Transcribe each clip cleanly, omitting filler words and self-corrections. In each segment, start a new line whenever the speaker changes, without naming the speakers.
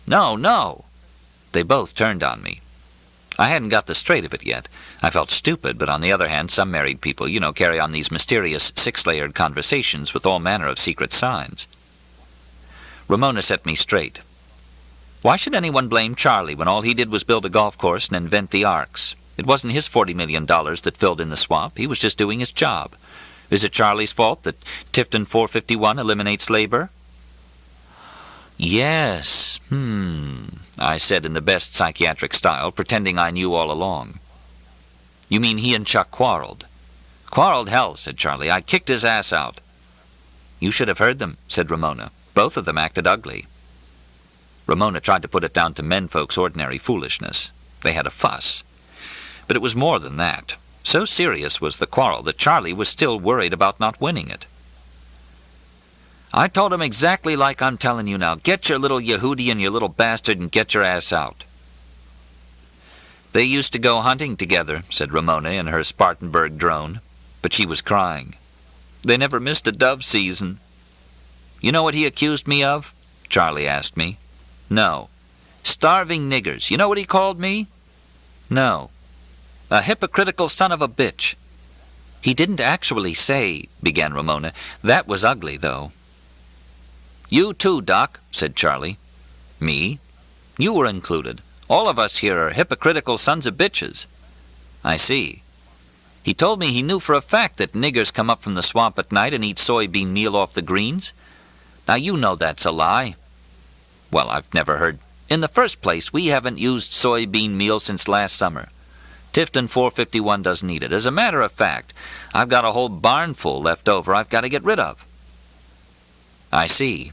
No, no. They both turned on me. I hadn't got the straight of it yet. I felt stupid, but on the other hand, some married people, carry on these mysterious six-layered conversations with all manner of secret signs. Ramona set me straight. Why should anyone blame Charlie when all he did was build a golf course and invent the arcs? It wasn't his $40 million that filled in the swamp. He was just doing his job. Is it Charlie's fault that Tifton 451 eliminates labor? Yes, I said in the best psychiatric style, pretending I knew all along. You mean he and Chuck quarreled? Quarreled, hell, said Charlie. I kicked his ass out. You should have heard them, said Ramona. Both of them acted ugly. Ramona tried to put it down to menfolk's ordinary foolishness. They had a fuss. But it was more than that. So serious was the quarrel that Charlie was still worried about not winning it. I told him exactly like I'm telling you now. Get your little Yehudi and your little bastard and get your ass out. They used to go hunting together, said Ramona in her Spartanburg drone, but she was crying. They never missed a dove season. You know what he accused me of? Charlie asked me. No. Starving niggers. You know what he called me? No. A hypocritical son of a bitch. He didn't actually say, began Ramona. That was ugly, though. You too, Doc, said Charlie. Me? You were included. All of us here are hypocritical sons of bitches. I see. He told me he knew for a fact that niggers come up from the swamp at night and eat soybean meal off the greens. Now you know that's a lie. Well, I've never heard. In the first place, we haven't used soybean meal since last summer. Tifton 451 doesn't eat it. As a matter of fact, I've got a whole barn full left over I've got to get rid of. I see.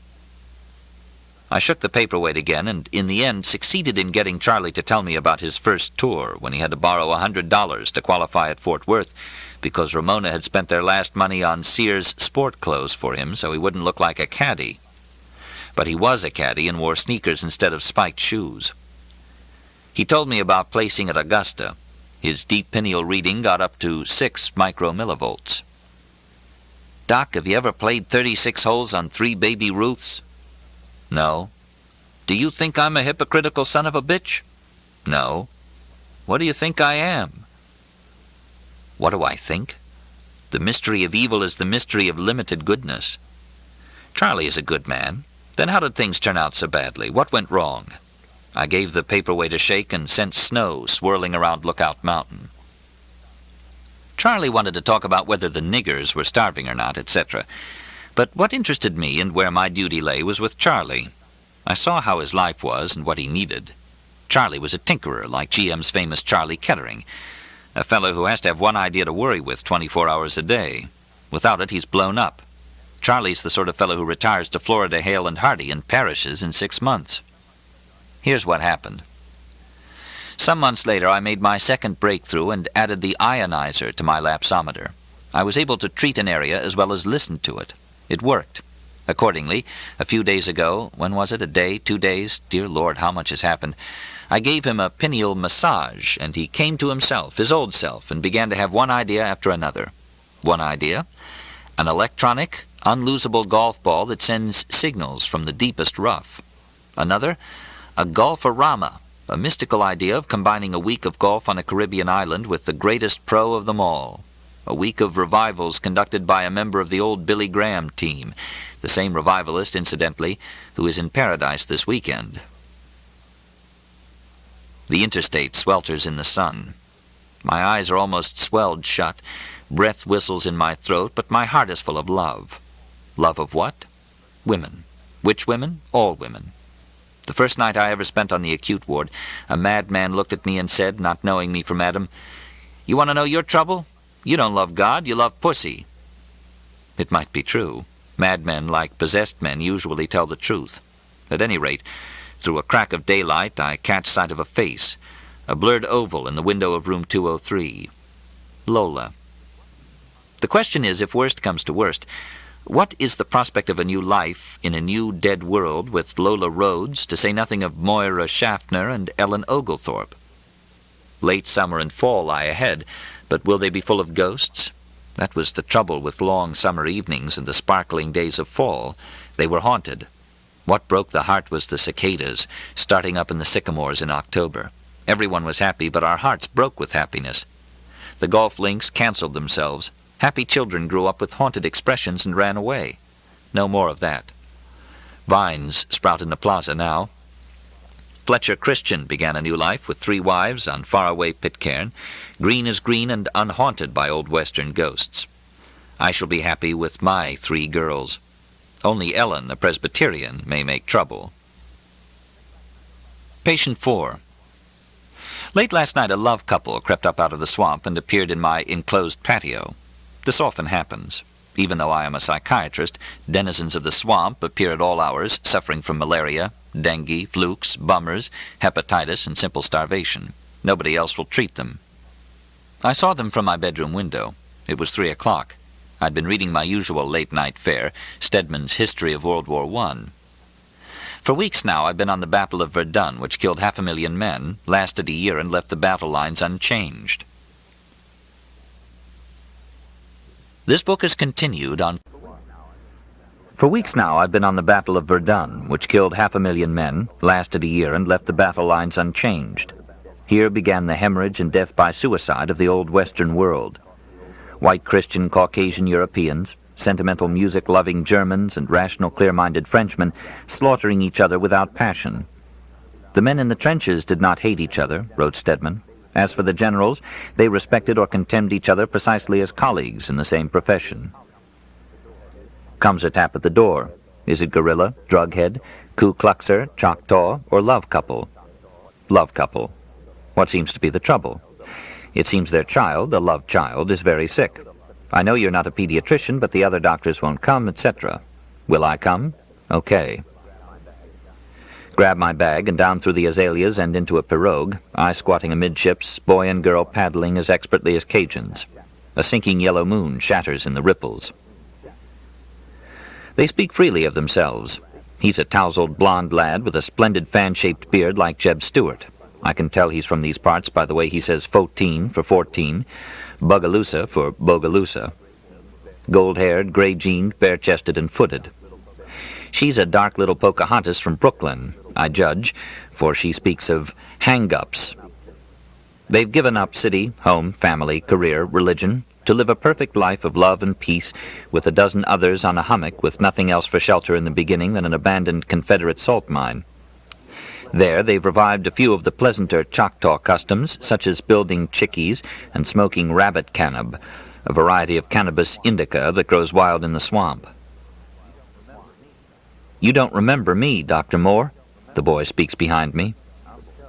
I shook the paperweight again and, in the end, succeeded in getting Charlie to tell me about his first tour when he had to borrow $100 to qualify at Fort Worth because Ramona had spent their last money on Sears sport clothes for him so he wouldn't look like a caddy. But he was a caddy and wore sneakers instead of spiked shoes. He told me about placing at Augusta. His deep pineal reading got up to 6 micromillivolts. Doc, have you ever played 36 holes on 3 baby Ruths? No. Do you think I'm a hypocritical son of a bitch? No. What do you think I am? What do I think? The mystery of evil is the mystery of limited goodness. Charlie is a good man. Then how did things turn out so badly? What went wrong? I gave the paperweight a shake and sent snow swirling around Lookout Mountain. Charlie wanted to talk about whether the niggers were starving or not, etc. But what interested me and where my duty lay was with Charlie. I saw how his life was and what he needed. Charlie was a tinkerer, like GM's famous Charlie Kettering, a fellow who has to have one idea to worry with 24 hours a day. Without it, he's blown up. Charlie's the sort of fellow who retires to Florida hale and hearty and perishes in 6 months. Here's what happened. Some months later, I made my second breakthrough and added the ionizer to my lapsometer. I was able to treat an area as well as listen to it. It worked. Accordingly, a few days ago, when was it, a day, 2 days? Dear Lord, how much has happened. I gave him a pineal massage, and he came to himself, his old self, and began to have one idea after another. One idea? An electronic, unlosable golf ball that sends signals from the deepest rough. Another? A golf-orama, a mystical idea of combining a week of golf on a Caribbean island with the greatest pro of them all. A week of revivals conducted by a member of the old Billy Graham team, the same revivalist, incidentally, who is in paradise this weekend. The interstate swelters in the sun. My eyes are almost swelled shut, breath whistles in my throat, but my heart is full of love. Love of what? Women. Which women? All women. The first night I ever spent on the acute ward, a madman looked at me and said, not knowing me from Adam, "You want to know your trouble? You don't love God, you love pussy." It might be true. Madmen, like possessed men, usually tell the truth. At any rate, through a crack of daylight, I catch sight of a face, a blurred oval in the window of room 203. Lola. The question is, if worst comes to worst, what is the prospect of a new life in a new dead world with Lola Rhodes, to say nothing of Moira Schaffner and Ellen Oglethorpe? Late summer and fall lie ahead, but will they be full of ghosts? That was the trouble with long summer evenings and the sparkling days of fall. They were haunted. What broke the heart was the cicadas, starting up in the sycamores in October. Everyone was happy, but our hearts broke with happiness. The golf links canceled themselves. Happy children grew up with haunted expressions and ran away. No more of that. Vines sprout in the plaza now. Fletcher Christian began a new life with 3 wives on faraway Pitcairn, green as green and unhaunted by old western ghosts. I shall be happy with my 3 girls. Only Ellen, a Presbyterian, may make trouble. Patient 4. Late last night a love couple crept up out of the swamp and appeared in my enclosed patio. This often happens. Even though I am a psychiatrist, denizens of the swamp appear at all hours, suffering from malaria, dengue, flukes, bummers, hepatitis, and simple starvation. Nobody else will treat them. I saw them from my bedroom window. It was 3 o'clock. I'd been reading my usual late-night fare, Stedman's History of World War I. For weeks now I've been on the Battle of Verdun, which killed 500,000 men, lasted a year, and left the battle lines unchanged. This book is continued on... For weeks now I've been on the Battle of Verdun, which killed 500,000 men, lasted a year, and left the battle lines unchanged. Here began the hemorrhage and death by suicide of the old Western world. White Christian Caucasian Europeans, sentimental music-loving Germans, and rational clear-minded Frenchmen slaughtering each other without passion. The men in the trenches did not hate each other, wrote Stedman. As for the generals, they respected or contemned each other precisely as colleagues in the same profession. Comes a tap at the door. Is it guerrilla, drughead, Ku Kluxer, Choctaw, or love couple? Love couple. What seems to be the trouble? It seems their child, a love child, is very sick. I know you're not a pediatrician, but the other doctors won't come, etc. Will I come? Okay. Grab my bag and down through the azaleas and into a pirogue, I squatting amidships, boy and girl paddling as expertly as Cajuns. A sinking yellow moon shatters in the ripples. They speak freely of themselves. He's a tousled blond lad with a splendid fan-shaped beard like Jeb Stewart. I can tell he's from these parts by the way he says 14 for 14, Bugaloosa for Bogalusa. Gold-haired, gray-jeaned, bare-chested, and footed. She's a dark little Pocahontas from Brooklyn, I judge, for she speaks of hang-ups. They've given up city, home, family, career, religion, to live a perfect life of love and peace with a dozen others on a hummock with nothing else for shelter in the beginning than an abandoned Confederate salt mine. There they've revived a few of the pleasanter Choctaw customs, such as building chickees and smoking rabbit cannab, a variety of cannabis indica that grows wild in the swamp. You don't remember me, Dr. Moore? The boy speaks behind me.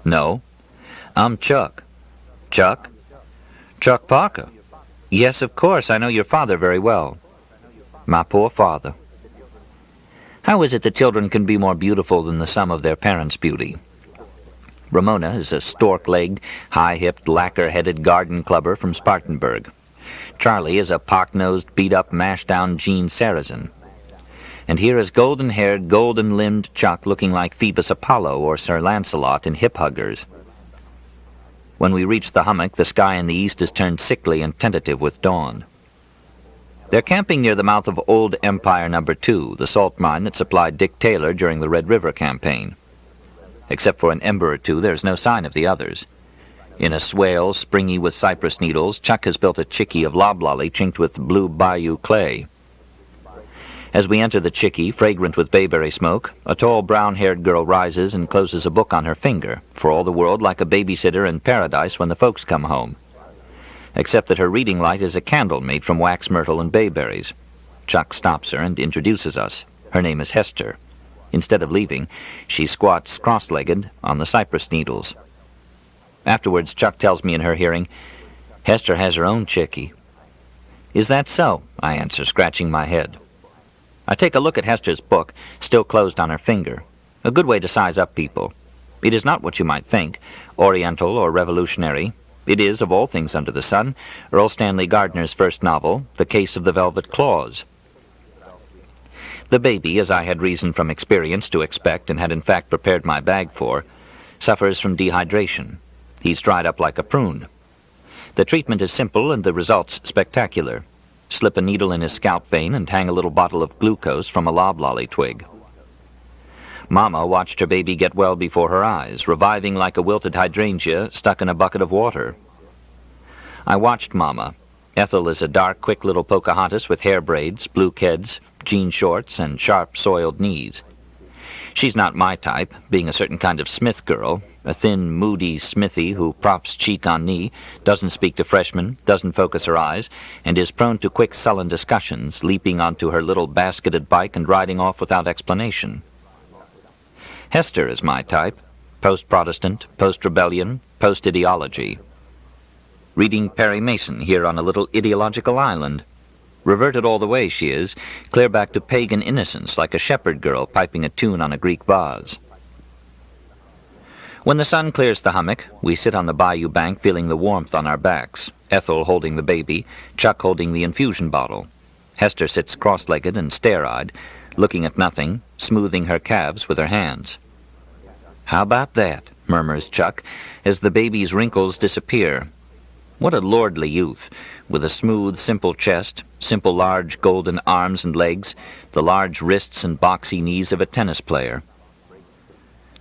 No. I'm Chuck. Chuck? Chuck Parker. Yes, of course, I know your father very well. My poor father. How is it that children can be more beautiful than the sum of their parents' beauty? Ramona is a stork-legged, high-hipped, lacquer-headed garden clubber from Spartanburg. Charlie is a pock-nosed, beat-up, mashed-down Gene Sarrazin. And here is golden-haired, golden-limbed Chuck looking like Phoebus Apollo or Sir Lancelot in Hip Huggers. When we reach the hummock, the sky in the east is turned sickly and tentative with dawn. They're camping near the mouth of Old Empire No. 2, the salt mine that supplied Dick Taylor during the Red River campaign. Except for an ember or two, there's no sign of the others. In a swale, springy with cypress needles, Chuck has built a chickie of loblolly chinked with blue bayou clay. As we enter the chickie, fragrant with bayberry smoke, a tall brown-haired girl rises and closes a book on her finger, for all the world like a babysitter in paradise when the folks come home. Except that her reading light is a candle made from wax myrtle and bayberries. Chuck stops her and introduces us. Her name is Hester. Instead of leaving, she squats cross-legged on the cypress needles. Afterwards, Chuck tells me in her hearing, Hester has her own chickie. Is that so? I answer, scratching my head. I take a look at Hester's book, still closed on her finger. A good way to size up people. It is not what you might think, oriental or revolutionary. It is, of all things under the sun, Earl Stanley Gardner's first novel, The Case of the Velvet Claws. The baby, as I had reason from experience to expect and had in fact prepared my bag for, suffers from dehydration. He's dried up like a prune. The treatment is simple and the results spectacular. Slip a needle in his scalp vein and hang a little bottle of glucose from a loblolly twig. Mama watched her baby get well before her eyes, reviving like a wilted hydrangea stuck in a bucket of water. I watched Mama. Ethel is a dark, quick little Pocahontas with hair braids, blue kids, jean shorts, and sharp, soiled knees. She's not my type, being a certain kind of Smith girl, a thin, moody Smithy who props cheek on knee, doesn't speak to freshmen, doesn't focus her eyes, and is prone to quick, sullen discussions, leaping onto her little basketed bike and riding off without explanation. Hester is my type, post-Protestant, post-rebellion, post-ideology. Reading Perry Mason here on a little ideological island. Reverted all the way she is, clear back to pagan innocence like a shepherd girl piping a tune on a Greek vase. When the sun clears the hummock, we sit on the bayou bank feeling the warmth on our backs, Ethel holding the baby, Chuck holding the infusion bottle. Hester sits cross-legged and stare-eyed, looking at nothing, smoothing her calves with her hands. "How about that?" murmurs Chuck, as the baby's wrinkles disappear. What a lordly youth, with a smooth, simple chest, simple large golden arms and legs, the large wrists and boxy knees of a tennis player.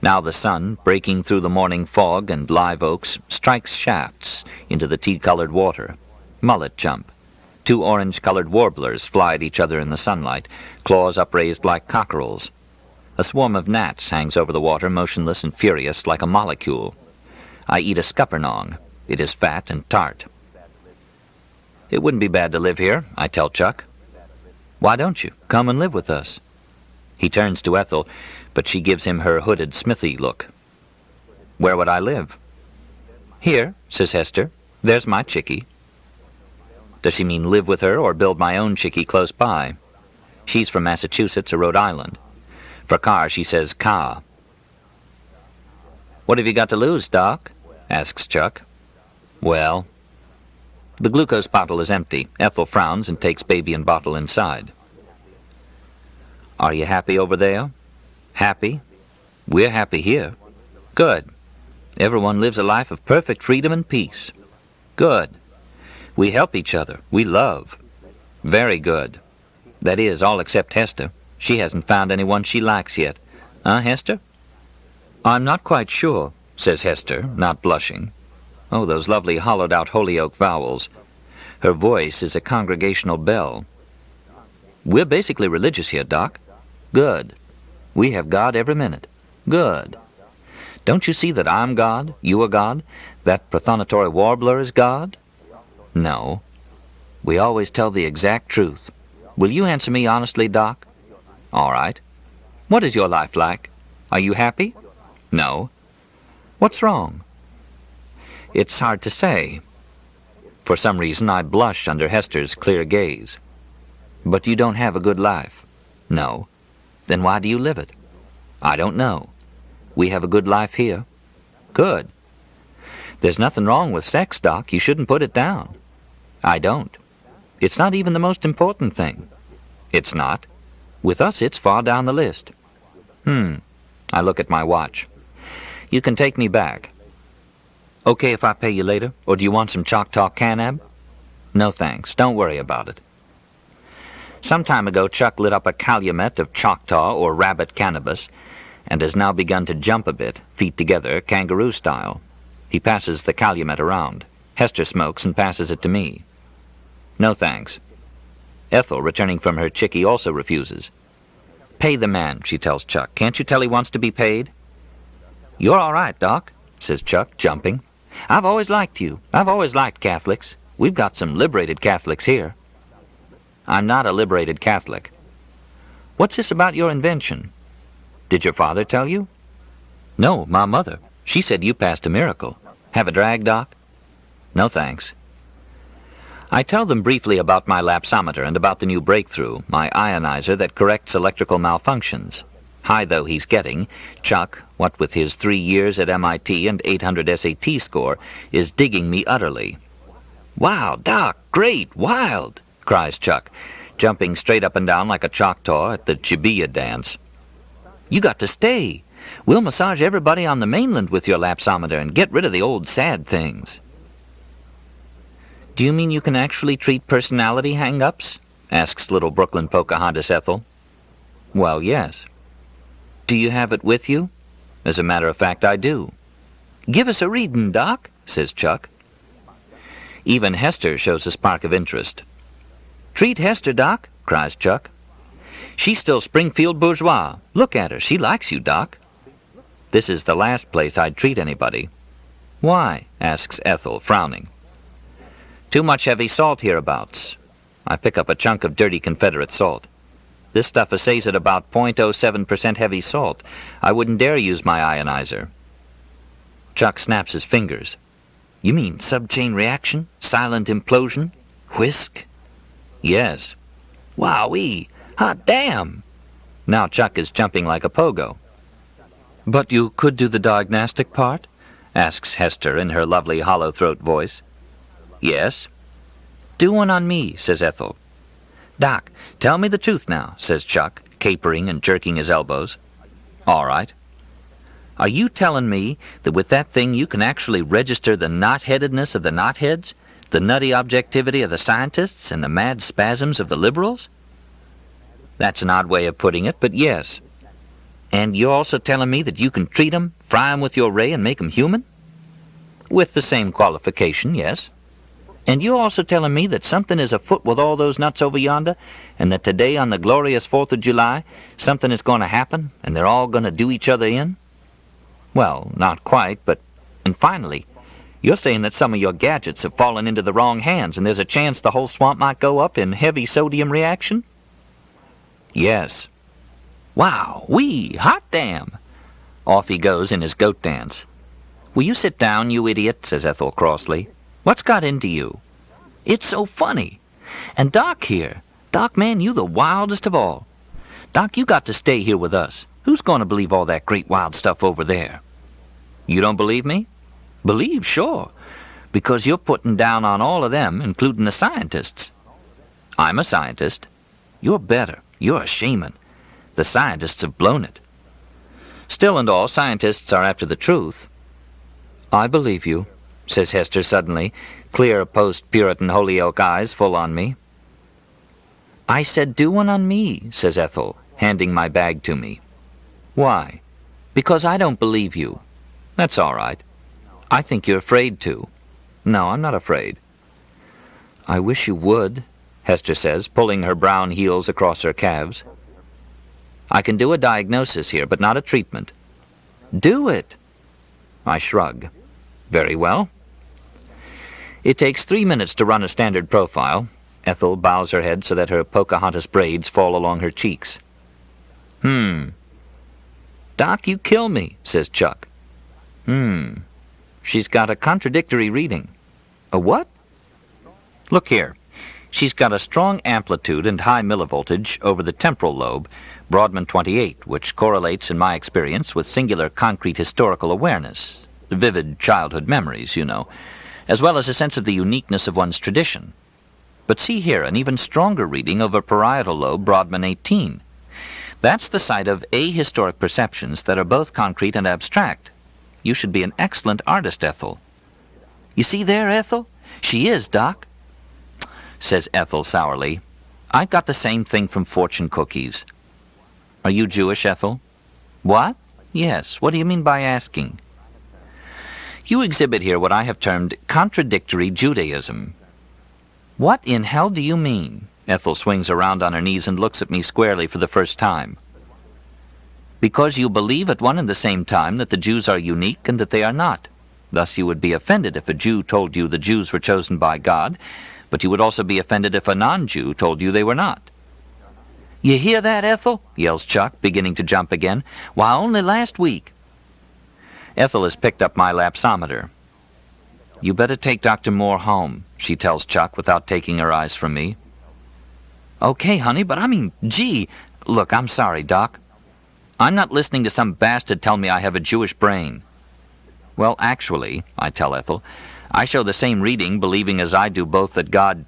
Now the sun, breaking through the morning fog and live oaks, strikes shafts into the tea-colored water. Mullet jump. 2 orange-colored warblers fly at each other in the sunlight, claws upraised like cockerels. A swarm of gnats hangs over the water, motionless and furious like a molecule. I eat a scuppernong. It is fat and tart. "It wouldn't be bad to live here," I tell Chuck. "Why don't you? Come and live with us." He turns to Ethel, but she gives him her hooded Smithy look. "Where would I live?" "Here," says Hester. "There's my chickie." Does she mean live with her or build my own chickie close by? She's from Massachusetts or Rhode Island. For car, she says ka. "What have you got to lose, Doc?" asks Chuck. "Well..." The glucose bottle is empty. Ethel frowns and takes baby and bottle inside. "Are you happy over there?" "Happy? We're happy here." "Good. Everyone lives a life of perfect freedom and peace." "Good. We help each other. We love." "Very good. That is, all except Hester. She hasn't found anyone she likes yet. Hester?" "I'm not quite sure," says Hester, not blushing. Oh, those lovely hollowed-out Holyoke vowels. Her voice is a congregational bell. "We're basically religious here, Doc." "Good. We have God every minute." "Good. Don't you see that I'm God, you are God, that prothonotary warbler is God?" "No. We always tell the exact truth. Will you answer me honestly, Doc?" "All right. What is your life like? Are you happy?" "No." "What's wrong?" It's hard to say. For some reason, I blush under Hester's clear gaze. "But you don't have a good life." "No." "Then why do you live it?" "I don't know. We have a good life here." "Good." "There's nothing wrong with sex, Doc. You shouldn't put it down." "I don't. It's not even the most important thing." "It's not. With us, it's far down the list." I look at my watch. "You can take me back." "Okay if I pay you later, or do you want some Choctaw Canab?" "No thanks. Don't worry about it." Some time ago, Chuck lit up a calumet of Choctaw or rabbit cannabis, and has now begun to jump a bit, feet together, kangaroo style. He passes the calumet around. Hester smokes and passes it to me. "No thanks." Ethel, returning from her chickie, also refuses. "Pay the man," she tells Chuck. "Can't you tell he wants to be paid?" "You're all right, Doc," says Chuck, jumping. "I've always liked you. I've always liked Catholics. We've got some liberated Catholics here." "I'm not a liberated Catholic." "What's this about your invention?" "Did your father tell you?" "No, my mother. She said you passed a miracle. Have a drag, Doc?" "No, thanks." I tell them briefly about my lapsometer and about the new breakthrough, my ionizer that corrects electrical malfunctions. High though he's getting, Chuck, what with his 3 years at MIT and 800 SAT score, is digging me utterly. "Wow, Doc, great, wild!" cries Chuck, jumping straight up and down like a Choctaw at the Chibilla dance. "You got to stay. We'll massage everybody on the mainland with your lapsometer and get rid of the old sad things." "Do you mean you can actually treat personality hang-ups?" asks little Brooklyn Pocahontas Ethel. "Well, yes." Do you have it with you? As a matter of fact, I do. Give us a readin', Doc, says Chuck. Even Hester shows a spark of interest. Treat Hester, Doc, cries Chuck. She's still Springfield bourgeois. Look at her. She likes you, Doc. This is the last place I'd treat anybody. Why? Asks Ethel, frowning. Too much heavy salt hereabouts. I pick up a chunk of dirty Confederate salt. This stuff assays at about 0.07% heavy salt. I wouldn't dare use my ionizer. Chuck snaps his fingers. You mean subchain reaction? Silent implosion? Whisk? Yes. Wowee! Hot damn! Now Chuck is jumping like a pogo. But you could do the diagnostic part? Asks Hester in her lovely hollow-throat voice. Yes. Do one on me, says Ethel. Doc, tell me the truth now, says Chuck, capering and jerking his elbows. All right. Are you telling me that with that thing you can actually register the knot-headedness of the knotheads, the nutty objectivity of the scientists, and the mad spasms of the liberals? That's an odd way of putting it, but yes. And you're also telling me that you can treat 'em, fry 'em with your ray, and make 'em human? With the same qualification, yes. And you're also telling me that something is afoot with all those nuts over yonder, and that today on the glorious 4th of July, something is going to happen, and they're all going to do each other in? Well, not quite, but... And finally, you're saying that some of your gadgets have fallen into the wrong hands, and there's a chance the whole swamp might go up in heavy sodium reaction? Yes. Wow, wee, hot damn! Off he goes in his goat dance. Will you sit down, you idiot, says Ethel crossly. What's got into you? It's so funny. And Doc here. Doc, man, you the wildest of all. Doc, you got to stay here with us. Who's going to believe all that great wild stuff over there? You don't believe me? Believe, sure. Because you're putting down on all of them, including the scientists. I'm a scientist. You're better. You're a shaman. The scientists have blown it. Still and all, scientists are after the truth. I believe you, says Hester suddenly, clear post-Puritan Holyoke eyes full on me. I said do one on me, says Ethel, handing my bag to me. Why? Because I don't believe you. That's all right. I think you're afraid to. No, I'm not afraid. I wish you would, Hester says, pulling her brown heels across her calves. I can do a diagnosis here, but not a treatment. Do it. I shrug. Very well. It takes 3 minutes to run a standard profile. Ethel bows her head so that her Pocahontas braids fall along her cheeks. Doc, you kill me, says Chuck. She's got a contradictory reading. A what? Look here. She's got a strong amplitude and high millivoltage over the temporal lobe, Brodmann 28, which correlates, in my experience, with singular concrete historical awareness, vivid childhood memories, you know, as well as a sense of the uniqueness of one's tradition. But see here, an even stronger reading of a parietal lobe, Brodmann 18. That's the site of ahistoric perceptions that are both concrete and abstract. You should be an excellent artist, Ethel. You see there, Ethel? She is, Doc, says Ethel sourly. I got the same thing from fortune cookies. Are you Jewish, Ethel? What? Yes. What do you mean by asking? You exhibit here what I have termed contradictory Judaism. What in hell do you mean? Ethel swings around on her knees and looks at me squarely for the first time. Because you believe at one and the same time that the Jews are unique and that they are not. Thus you would be offended if a Jew told you the Jews were chosen by God, but you would also be offended if a non-Jew told you they were not. You hear that, Ethel? Yells Chuck, beginning to jump again. Why, only last week. Ethel has picked up my lapsometer. You better take Dr. Moore home, she tells Chuck without taking her eyes from me. Okay, honey, but I mean, gee. Look, I'm sorry, Doc. I'm not listening to some bastard tell me I have a Jewish brain. Well, actually, I tell Ethel, I show the same reading, believing as I do both that God...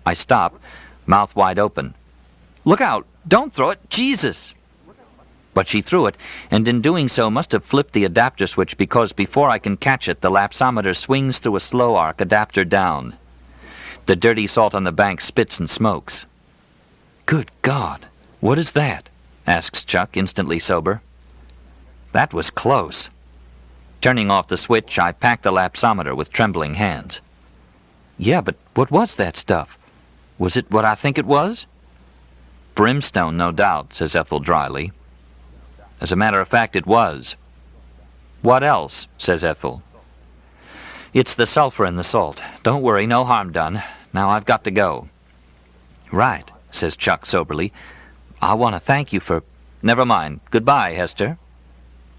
I stop, mouth wide open. Look out! Don't throw it! Jesus! But she threw it, and in doing so must have flipped the adapter switch because before I can catch it, the lapsometer swings through a slow arc, adapter down. The dirty salt on the bank spits and smokes. Good God! What is that? Asks Chuck, instantly sober. That was close. Turning off the switch, I packed the lapsometer with trembling hands. Yeah, but what was that stuff? Was it what I think it was? Brimstone, no doubt, says Ethel dryly. As a matter of fact, it was. What else? Says Ethel. It's the sulfur in the salt. Don't worry, no harm done. Now I've got to go. Right, says Chuck soberly. I want to thank you for... Never mind. Goodbye, Hester.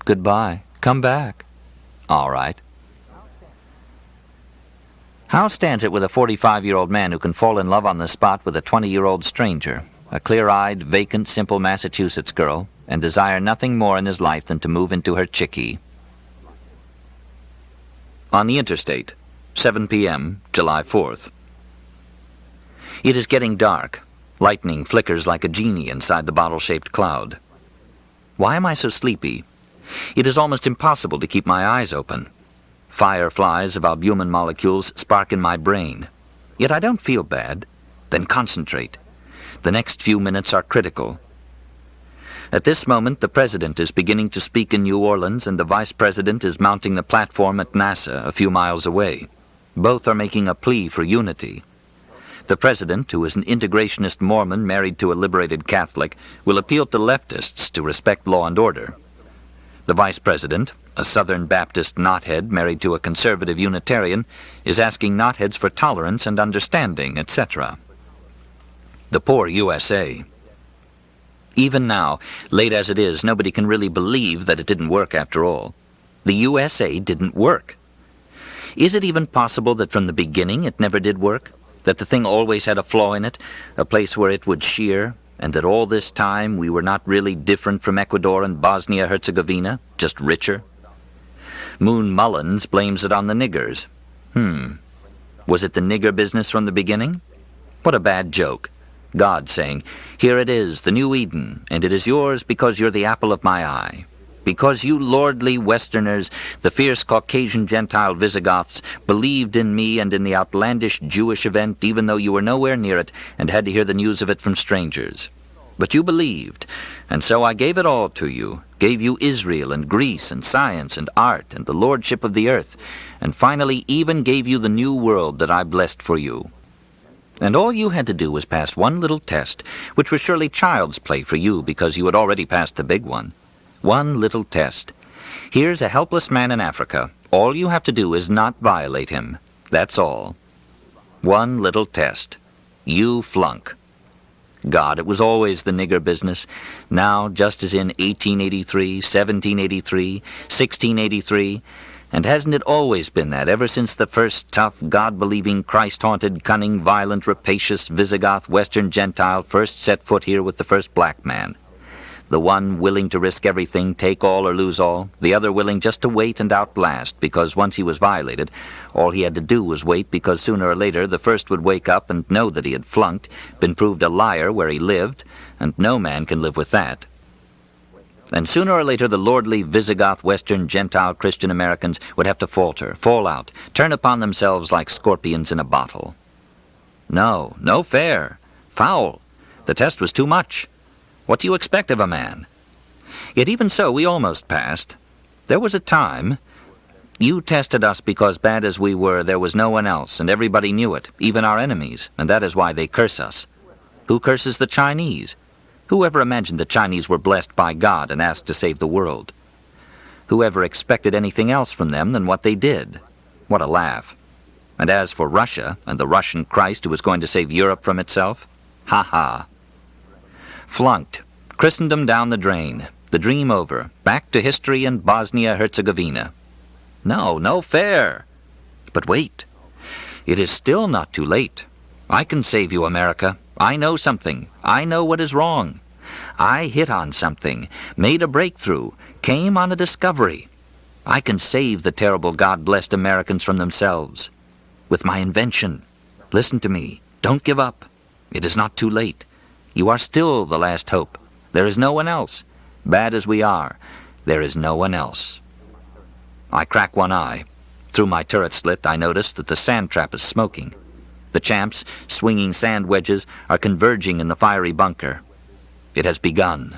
Goodbye. Come back. All right. How stands it with a 45-year-old man who can fall in love on the spot with a 20-year-old stranger, a clear-eyed, vacant, simple Massachusetts girl, and desire nothing more in his life than to move into her chickie? On the interstate, 7 p.m., July 4th. It is getting dark. Lightning flickers like a genie inside the bottle-shaped cloud. Why am I so sleepy? It is almost impossible to keep my eyes open. Fireflies of albumin molecules spark in my brain. Yet I don't feel bad. Then concentrate. The next few minutes are critical. At this moment, the President is beginning to speak in New Orleans, and the Vice President is mounting the platform at NASA a few miles away. Both are making a plea for unity. The President, who is an integrationist Mormon married to a liberated Catholic, will appeal to leftists to respect law and order. The Vice President, a Southern Baptist knothead married to a conservative Unitarian, is asking knotheads for tolerance and understanding, etc. The poor USA. Even now, late as it is, nobody can really believe that it didn't work after all. The USA didn't work. Is it even possible that from the beginning it never did work? That the thing always had a flaw in it, a place where it would shear, and that all this time we were not really different from Ecuador and Bosnia-Herzegovina, just richer? Moon Mullins blames it on the niggers. Was it the nigger business from the beginning? What a bad joke. God saying, "Here it is, the new Eden, and it is yours because you're the apple of my eye. Because you lordly Westerners, the fierce Caucasian Gentile Visigoths, believed in me and in the outlandish Jewish event even though you were nowhere near it and had to hear the news of it from strangers. But you believed, and so I gave it all to you, gave you Israel and Greece and science and art and the lordship of the earth, and finally even gave you the new world that I blessed for you. And all you had to do was pass one little test, which was surely child's play for you because you had already passed the big one. One little test. Here's a helpless man in Africa. All you have to do is not violate him. That's all. One little test. You flunk. God, it was always the nigger business. Now, just as in 1883, 1783, 1683, and hasn't it always been that ever since the first tough, God-believing, Christ-haunted, cunning, violent, rapacious Visigoth Western Gentile first set foot here with the first black man? The one willing to risk everything, take all or lose all, the other willing just to wait and outlast, because once he was violated, all he had to do was wait, because sooner or later the first would wake up and know that he had flunked, been proved a liar where he lived, and no man can live with that. And sooner or later the lordly Visigoth Western Gentile Christian Americans would have to falter, fall out, turn upon themselves like scorpions in a bottle. No, no fair. Foul. The test was too much. What do you expect of a man? Yet even so, we almost passed. There was a time. You tested us because bad as we were, there was no one else, and everybody knew it, even our enemies, and that is why they curse us. Who curses the Chinese? Whoever imagined the Chinese were blessed by God and asked to save the world? Whoever expected anything else from them than what they did? What a laugh. And as for Russia and the Russian Christ who was going to save Europe from itself, ha-ha. Flunked. Christendom down the drain. The dream over. Back to history and Bosnia-Herzegovina. No, no fair. But wait. It is still not too late. I can save you, America. I know something. I know what is wrong. I hit on something, made a breakthrough, came on a discovery. I can save the terrible God-blessed Americans from themselves. With my invention. Listen to me. Don't give up. It is not too late. You are still the last hope. There is no one else. Bad as we are, there is no one else. I crack one eye. Through my turret slit, I notice that the sand trap is smoking. The champs, swinging sand wedges, are converging in the fiery bunker. It has begun.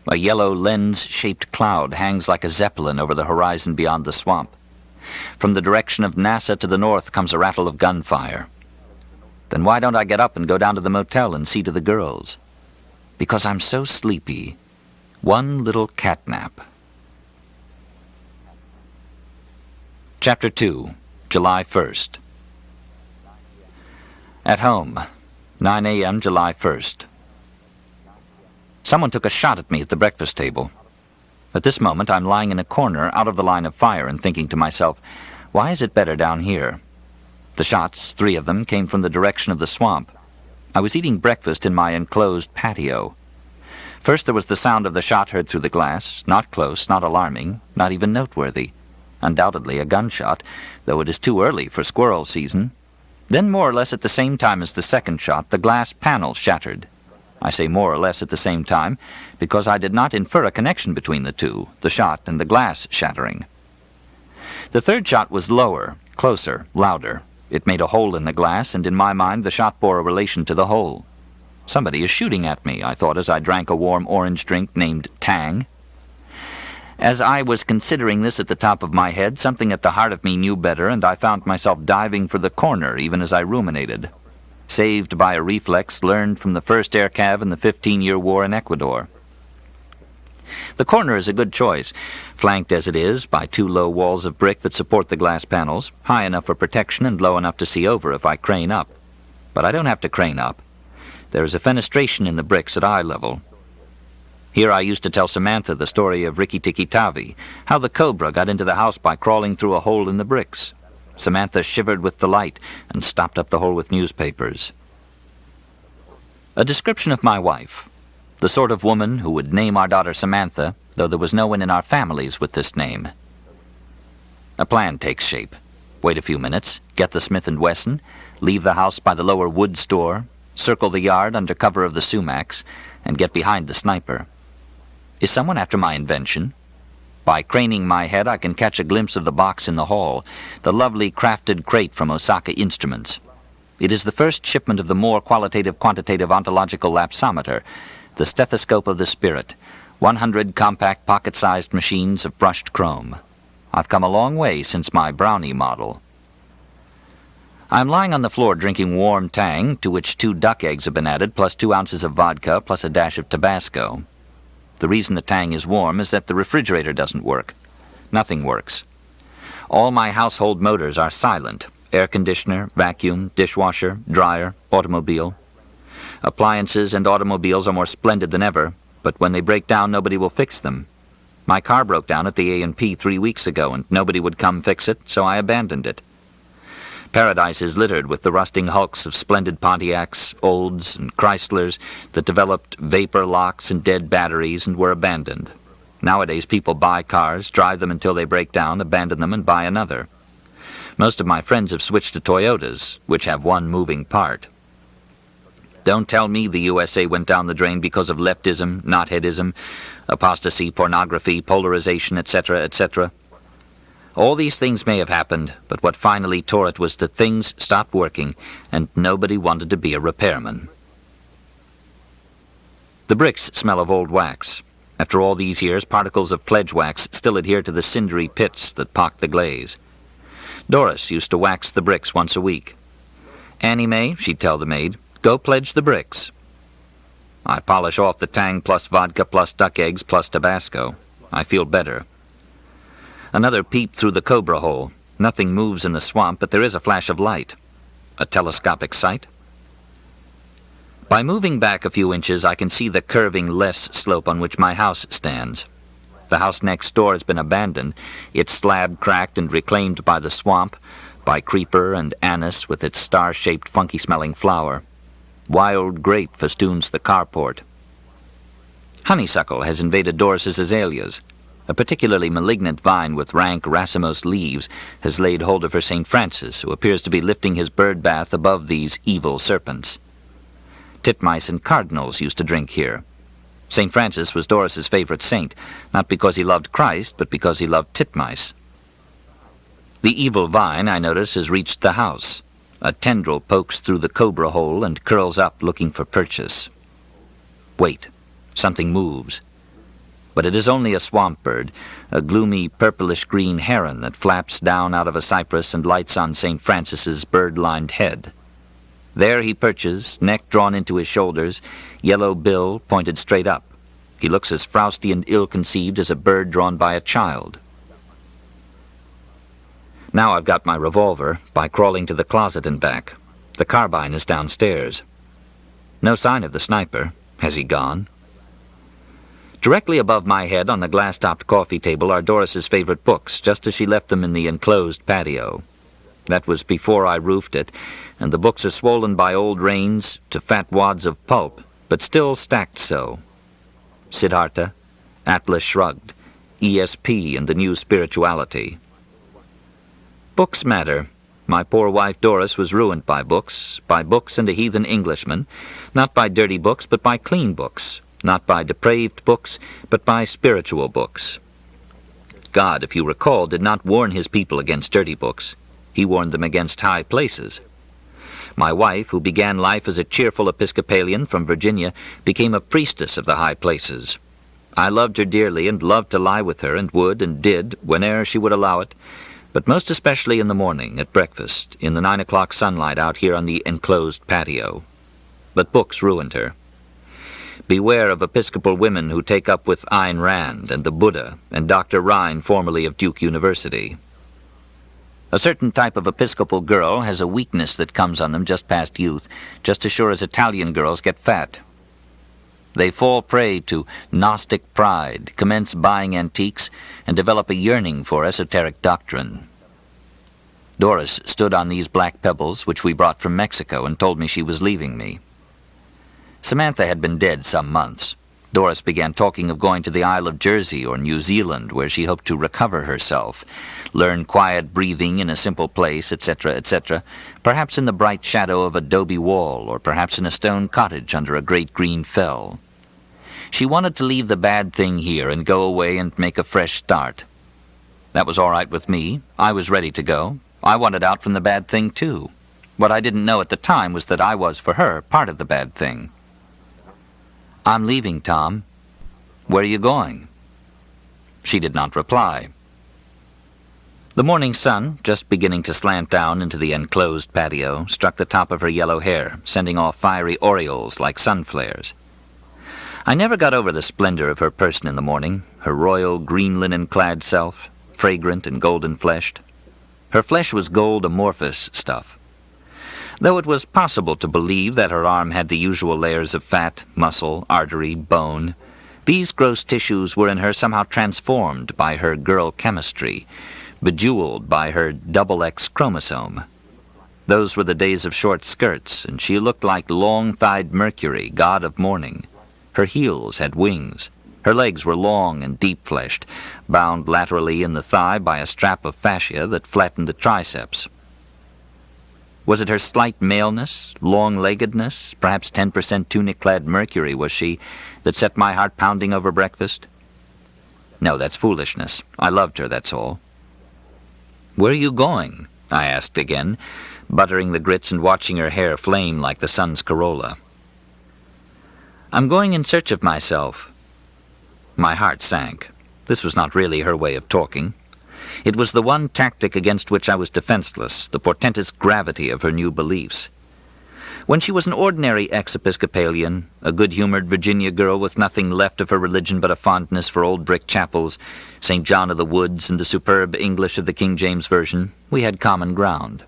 A yellow lens-shaped cloud hangs like a zeppelin over the horizon beyond the swamp. From the direction of NASA to the north comes a rattle of gunfire. Then why don't I get up and go down to the motel and see to the girls? Because I'm so sleepy. One little catnap. Chapter 2, July 1st. At home, 9 a.m., July 1st. Someone took a shot at me at the breakfast table. At this moment, I'm lying in a corner out of the line of fire and thinking to myself, why is it better down here? The shots, 3 of them, came from the direction of the swamp. I was eating breakfast in my enclosed patio. First there was the sound of the shot heard through the glass, not close, not alarming, not even noteworthy. Undoubtedly a gunshot, though it is too early for squirrel season. Then more or less at the same time as the second shot, the glass panel shattered. I say more or less at the same time because I did not infer a connection between the two, the shot and the glass shattering. The third shot was lower, closer, louder. It made a hole in the glass, and in my mind the shot bore a relation to the hole. Somebody is shooting at me, I thought as I drank a warm orange drink named Tang. As I was considering this at the top of my head, something at the heart of me knew better, and I found myself diving for the corner even as I ruminated. Saved by a reflex learned from the first air cav in the 15-year war in Ecuador. The corner is a good choice, flanked as it is by 2 low walls of brick that support the glass panels, high enough for protection and low enough to see over if I crane up. But I don't have to crane up. There is a fenestration in the bricks at eye level. Here I used to tell Samantha the story of Rikki Tikki Tavi, how the cobra got into the house by crawling through a hole in the bricks. Samantha shivered with delight and stopped up the hole with newspapers. A description of my wife. The sort of woman who would name our daughter Samantha, though there was no one in our families with this name. A plan takes shape. Wait a few minutes, get the Smith & Wesson, leave the house by the lower wood store, circle the yard under cover of the sumacs, and get behind the sniper. Is someone after my invention? By craning my head, I can catch a glimpse of the box in the hall, the lovely crafted crate from Osaka Instruments. It is the first shipment of the more qualitative-quantitative ontological lapsometer, the stethoscope of the spirit, 100 compact pocket-sized machines of brushed chrome. I've come a long way since my brownie model. I'm lying on the floor drinking warm Tang, to which 2 duck eggs have been added, plus 2 ounces of vodka, plus a dash of Tabasco. The reason the Tang is warm is that the refrigerator doesn't work. Nothing works. All my household motors are silent. Air conditioner, vacuum, dishwasher, dryer, automobile. Appliances and automobiles are more splendid than ever, but when they break down, nobody will fix them. My car broke down at the A&P 3 weeks ago, and nobody would come fix it, so I abandoned it. Paradise is littered with the rusting hulks of splendid Pontiacs, Olds, and Chryslers that developed vapor locks and dead batteries and were abandoned. Nowadays people buy cars, drive them until they break down, abandon them, and buy another. Most of my friends have switched to Toyotas, which have one moving part. Don't tell me the USA went down the drain because of leftism, knotheadism, apostasy, pornography, polarization, etc., etc. All these things may have happened, but what finally tore it was that things stopped working, and nobody wanted to be a repairman. The bricks smell of old wax. After all these years, particles of pledge wax still adhere to the cindery pits that pock the glaze. Doris used to wax the bricks once a week. Annie Mae, she'd tell the maid, go pledge the bricks. I polish off the Tang plus vodka plus duck eggs plus Tabasco. I feel better. Another peep through the cobra hole. Nothing moves in the swamp, but there is a flash of light. A telescopic sight. By moving back a few inches, I can see the curving less slope on which my house stands. The house next door has been abandoned, its slab cracked and reclaimed by the swamp, by creeper and anise with its star-shaped, funky-smelling flower. Wild grape festoons the carport. Honeysuckle has invaded Doris's azaleas. A particularly malignant vine with rank racemose leaves has laid hold of her St. Francis, who appears to be lifting his bird bath above these evil serpents. Titmice and cardinals used to drink here. St. Francis was Doris's favorite saint, not because he loved Christ, but because he loved titmice. The evil vine, I notice, has reached the house. A tendril pokes through the cobra hole and curls up looking for purchase. Wait. Something moves. But it is only a swamp bird, a gloomy purplish-green heron that flaps down out of a cypress and lights on St. Francis's bird-lined head. There he perches, neck drawn into his shoulders, yellow bill pointed straight up. He looks as frowsty and ill-conceived as a bird drawn by a child. Now I've got my revolver by crawling to the closet and back. The carbine is downstairs. No sign of the sniper. Has he gone? Directly above my head on the glass-topped coffee table are Doris's favorite books, just as she left them in the enclosed patio. That was before I roofed it, and the books are swollen by old rains to fat wads of pulp, but still stacked so. Siddhartha, Atlas Shrugged, ESP and the New Spirituality. Books matter. My poor wife Doris was ruined by books and a heathen Englishman, not by dirty books, but by clean books, not by depraved books, but by spiritual books. God, if you recall, did not warn his people against dirty books. He warned them against high places. My wife, who began life as a cheerful Episcopalian from Virginia, became a priestess of the high places. I loved her dearly and loved to lie with her and would and did whene'er she would allow it, but most especially in the morning, at breakfast, in the 9 o'clock sunlight out here on the enclosed patio. But books ruined her. Beware of Episcopal women who take up with Ayn Rand and the Buddha and Dr. Rhine, formerly of Duke University. A certain type of Episcopal girl has a weakness that comes on them just past youth, just as sure as Italian girls get fat. They fall prey to Gnostic pride, commence buying antiques, and develop a yearning for esoteric doctrine. Doris stood on these black pebbles, which we brought from Mexico, and told me she was leaving me. Samantha had been dead some months. Doris began talking of going to the Isle of Jersey or New Zealand, where she hoped to recover herself, learn quiet breathing in a simple place, etc., etc., perhaps in the bright shadow of a adobe wall, or perhaps in a stone cottage under a great green fell. She wanted to leave the bad thing here and go away and make a fresh start. That was all right with me. I was ready to go. I wanted out from the bad thing, too. What I didn't know at the time was that I was, for her, part of the bad thing. "I'm leaving, Tom." "Where are you going?" She did not reply. The morning sun, just beginning to slant down into the enclosed patio, struck the top of her yellow hair, sending off fiery aureoles like sun flares. I never got over the splendor of her person in the morning, her royal green linen-clad self, fragrant and golden-fleshed. Her flesh was gold amorphous stuff. Though it was possible to believe that her arm had the usual layers of fat, muscle, artery, bone, these gross tissues were in her somehow transformed by her girl chemistry, bejeweled by her XX chromosome. Those were the days of short skirts, and she looked like long-thighed Mercury, god of morning. Her heels had wings. Her legs were long and deep-fleshed, bound laterally in the thigh by a strap of fascia that flattened the triceps. Was it her slight maleness, long-leggedness, perhaps 10% tunic-clad Mercury was she, that set my heart pounding over breakfast? No, that's foolishness. I loved her, that's all. "Where are you going?" I asked again, buttering the grits and watching her hair flame like the sun's corolla. "I'm going in search of myself." My heart sank. This was not really her way of talking. It was the one tactic against which I was defenseless, the portentous gravity of her new beliefs. When she was an ordinary ex-Episcopalian, a good-humored Virginia girl with nothing left of her religion but a fondness for old brick chapels, St. John of the Woods, and the superb English of the King James Version, we had common ground.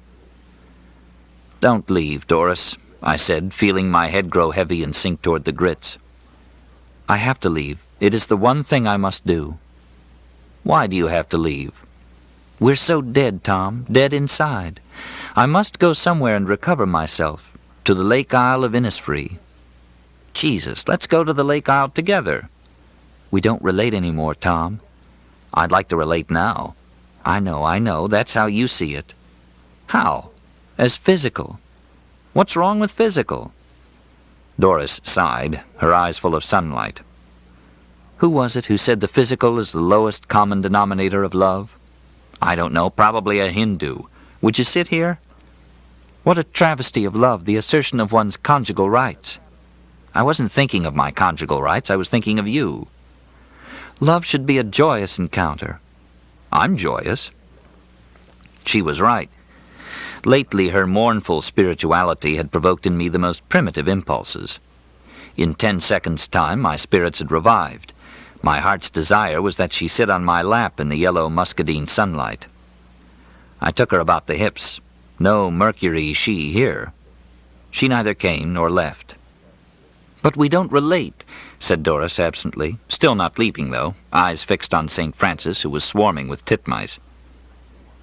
"Don't leave, Doris," I said, feeling my head grow heavy and sink toward the grits. "I have to leave. It is the one thing I must do." "Why do you have to leave?" "We're so dead, Tom, dead inside. I must go somewhere and recover myself, to the Lake Isle of Innisfree." "Jesus, let's go to the Lake Isle together." "We don't relate any more, Tom." "I'd like to relate now." I know. That's how you see it." "How?" "As physical." "What's wrong with physical?" Doris sighed, her eyes full of sunlight. "Who was it who said the physical is the lowest common denominator of love?" "I don't know, probably a Hindu. Would you sit here?" "What a travesty of love, the assertion of one's conjugal rights." "I wasn't thinking of my conjugal rights, I was thinking of you." Love should be a joyous encounter. I'm joyous. She was right. Lately, her mournful spirituality had provoked in me the most primitive impulses. In 10 seconds' time, my spirits had revived. My heart's desire was that she sit on my lap in the yellow muscadine sunlight. I took her about the hips. No Mercury she here. She neither came nor left. "But we don't relate," said Doris absently, still not leaping, though, eyes fixed on St. Francis, who was swarming with titmice.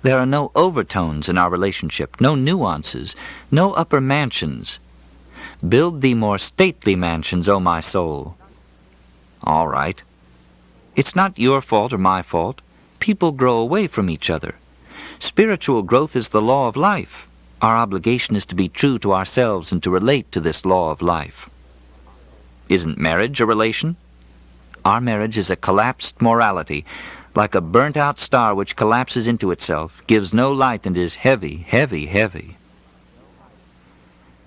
"There are no overtones in our relationship, no nuances, no upper mansions. Build thee more stately mansions, O my soul." "All right." "It's not your fault or my fault. People grow away from each other. Spiritual growth is the law of life. Our obligation is to be true to ourselves and to relate to this law of life." "Isn't marriage a relation?" "Our marriage is a collapsed morality, like a burnt-out star which collapses into itself, gives no light, and is heavy, heavy, heavy."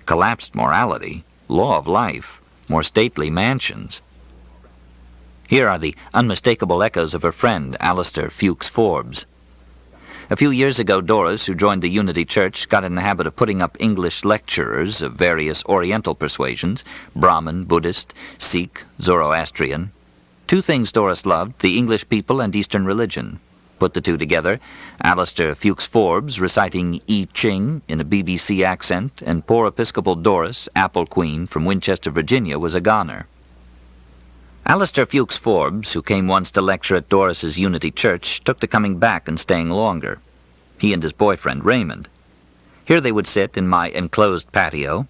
Collapsed morality, law of life, more stately mansions. Here are the unmistakable echoes of her friend, Alistair Fuchs Forbes. A few years ago, Doris, who joined the Unity Church, got in the habit of putting up English lecturers of various Oriental persuasions, Brahmin, Buddhist, Sikh, Zoroastrian. Two things Doris loved, the English people and Eastern religion. Put the two together, Alistair Fuchs Forbes reciting I Ching in a BBC accent, and poor Episcopal Doris, Apple Queen, from Winchester, Virginia, was a goner. Alistair Fuchs Forbes, who came once to lecture at Doris's Unity Church, took to coming back and staying longer. He and his boyfriend, Raymond. Here they would sit in my enclosed patio,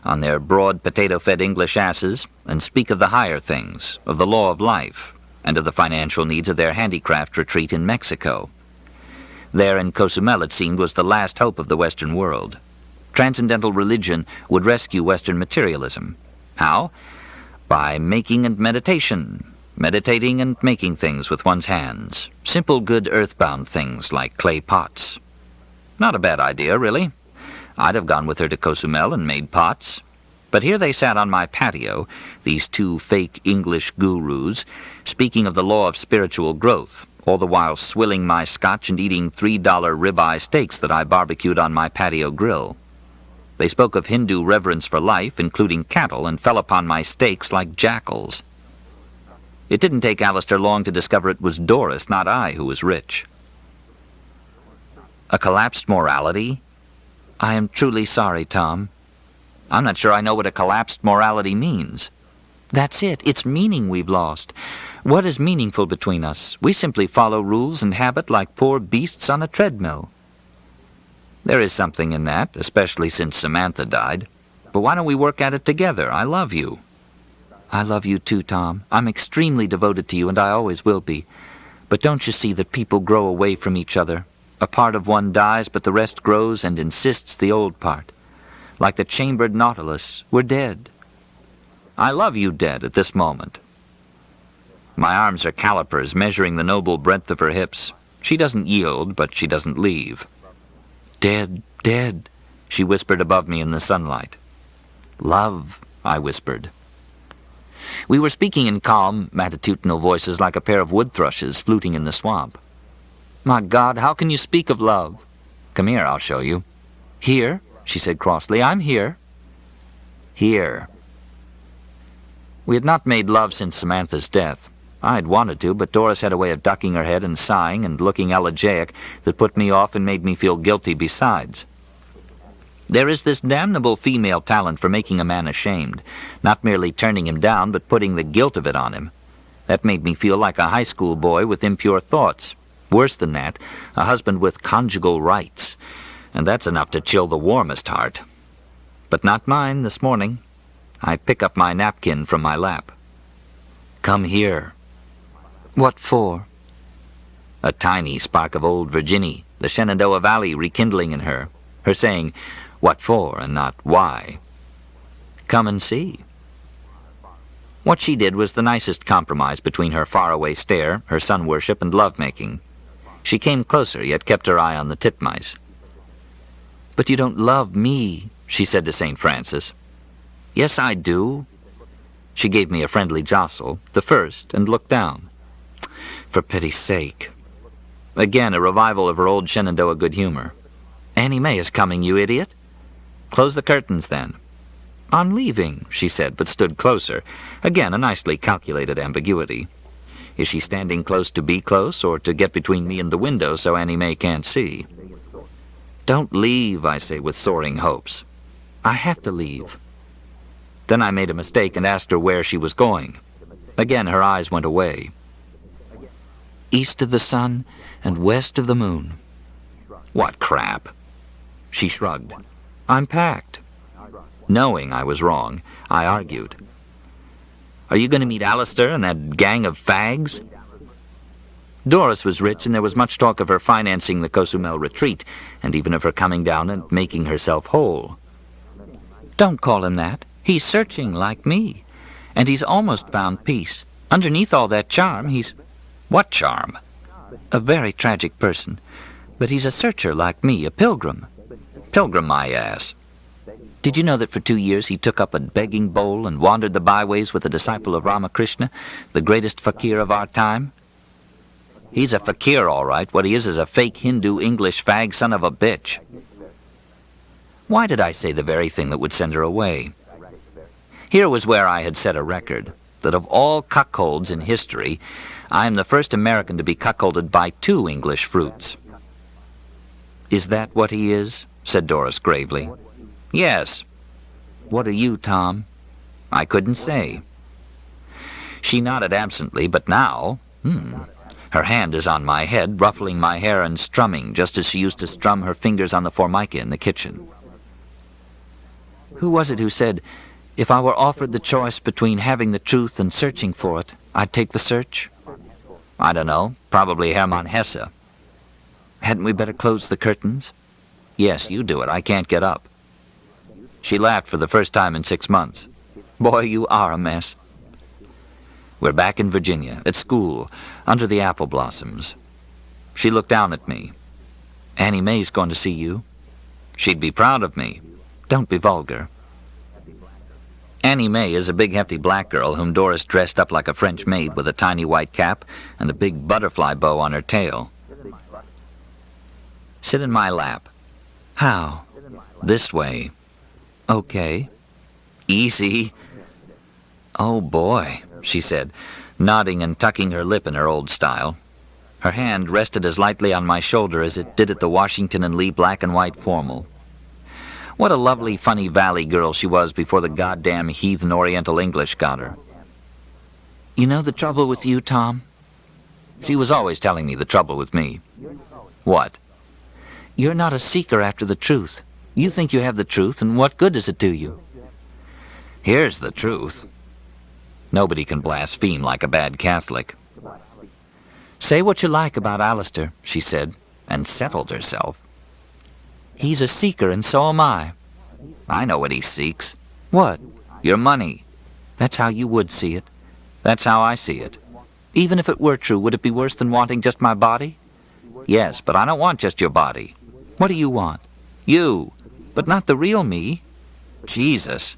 on their broad potato-fed English asses, and speak of the higher things, of the law of life, and of the financial needs of their handicraft retreat in Mexico. There in Cozumel, it seemed, was the last hope of the Western world. Transcendental religion would rescue Western materialism. How? By making and meditation, meditating and making things with one's hands, simple good earthbound things like clay pots. Not a bad idea, really. I'd have gone with her to Cozumel and made pots. But here they sat on my patio, these two fake English gurus, speaking of the law of spiritual growth, all the while swilling my scotch and eating $3 ribeye steaks that I barbecued on my patio grill. They spoke of Hindu reverence for life, including cattle, and fell upon my steaks like jackals. It didn't take Alistair long to discover it was Doris, not I, who was rich. A collapsed morality? I am truly sorry, Tom. I'm not sure I know what a collapsed morality means. That's it. It's meaning we've lost. What is meaningful between us? We simply follow rules and habit like poor beasts on a treadmill. There is something in that, especially since Samantha died. But why don't we work at it together? I love you. I love you too, Tom. I'm extremely devoted to you, and I always will be. But don't you see that people grow away from each other? A part of one dies, but the rest grows and insists the old part. Like the chambered nautilus, we're dead. I love you dead at this moment. My arms are calipers, measuring the noble breadth of her hips. She doesn't yield, but she doesn't leave. Dead, dead, she whispered above me in the sunlight. Love, I whispered. We were speaking in calm, matutinal voices like a pair of wood thrushes fluting in the swamp. My God, how can you speak of love? Come here, I'll show you. Here, she said crossly, I'm here. Here. We had not made love since Samantha's death. I had wanted to, but Doris had a way of ducking her head and sighing and looking elegiac that put me off and made me feel guilty besides. There is this damnable female talent for making a man ashamed, not merely turning him down, but putting the guilt of it on him. That made me feel like a high school boy with impure thoughts. Worse than that, a husband with conjugal rights, and that's enough to chill the warmest heart. But not mine this morning. I pick up my napkin from my lap. Come here. What for? A tiny spark of old Virginie, the Shenandoah Valley rekindling in her. Her saying, what for, and not why. Come and see. What she did was the nicest compromise between her faraway stare, her sun-worship, and love-making. She came closer, yet kept her eye on the titmice. But you don't love me, she said to St. Francis. Yes, I do. She gave me a friendly jostle, the first, and looked down. For pity's sake. Again, a revival of her old Shenandoah good humor. Annie Mae is coming, you idiot. Close the curtains, then. I'm leaving, she said, but stood closer. Again, a nicely calculated ambiguity. Is she standing close to be close, or to get between me and the window so Annie Mae can't see? Don't leave, I say, with soaring hopes. I have to leave. Then I made a mistake and asked her where she was going. Again, her eyes went away. East of the sun and west of the moon. What crap? She shrugged. I'm packed. Knowing I was wrong, I argued. Are you going to meet Alistair and that gang of fags? Doris was rich, and there was much talk of her financing the Cozumel retreat, and even of her coming down and making herself whole. Don't call him that. He's searching like me. And he's almost found peace. Underneath all that charm, he's... What charm? A very tragic person. But he's a searcher like me, a pilgrim. Pilgrim, my ass. Did you know that for 2 years he took up a begging bowl and wandered the byways with a disciple of Ramakrishna, the greatest fakir of our time? He's a fakir, all right. What he is a fake Hindu English fag son of a bitch. Why did I say the very thing that would send her away? Here was where I had set a record, that of all cuckolds in history, I am the first American to be cuckolded by 2 English fruits. Is that what he is? Said Doris gravely. Yes. What are you, Tom? I couldn't say. She nodded absently, but now, her hand is on my head, ruffling my hair and strumming, just as she used to strum her fingers on the formica in the kitchen. Who was it who said, if I were offered the choice between having the truth and searching for it, I'd take the search? I don't know, probably Hermann Hesse. Hadn't we better close the curtains? Yes, you do it, I can't get up. She laughed for the first time in 6 months. Boy, you are a mess. We're back in Virginia, at school, under the apple blossoms. She looked down at me. Annie Mae's going to see you. She'd be proud of me. Don't be vulgar. Annie Mae is a big, hefty black girl whom Doris dressed up like a French maid with a tiny white cap and a big butterfly bow on her tail. Sit in my lap. How? This way. Okay. Easy. Oh, boy, she said, nodding and tucking her lip in her old style. Her hand rested as lightly on my shoulder as it did at the Washington and Lee black and white formal. What a lovely, funny valley girl she was before the goddamn heathen Oriental English got her. You know the trouble with you, Tom? She was always telling me the trouble with me. What? You're not a seeker after the truth. You think you have the truth, and what good does it do you? Here's the truth. Nobody can blaspheme like a bad Catholic. Say what you like about Alistair, she said, and settled herself. He's a seeker, and so am I. I know what he seeks. What? Your money. That's how you would see it. That's how I see it. Even if it were true, would it be worse than wanting just my body? Yes, but I don't want just your body. What do you want? You. But not the real me. Jesus.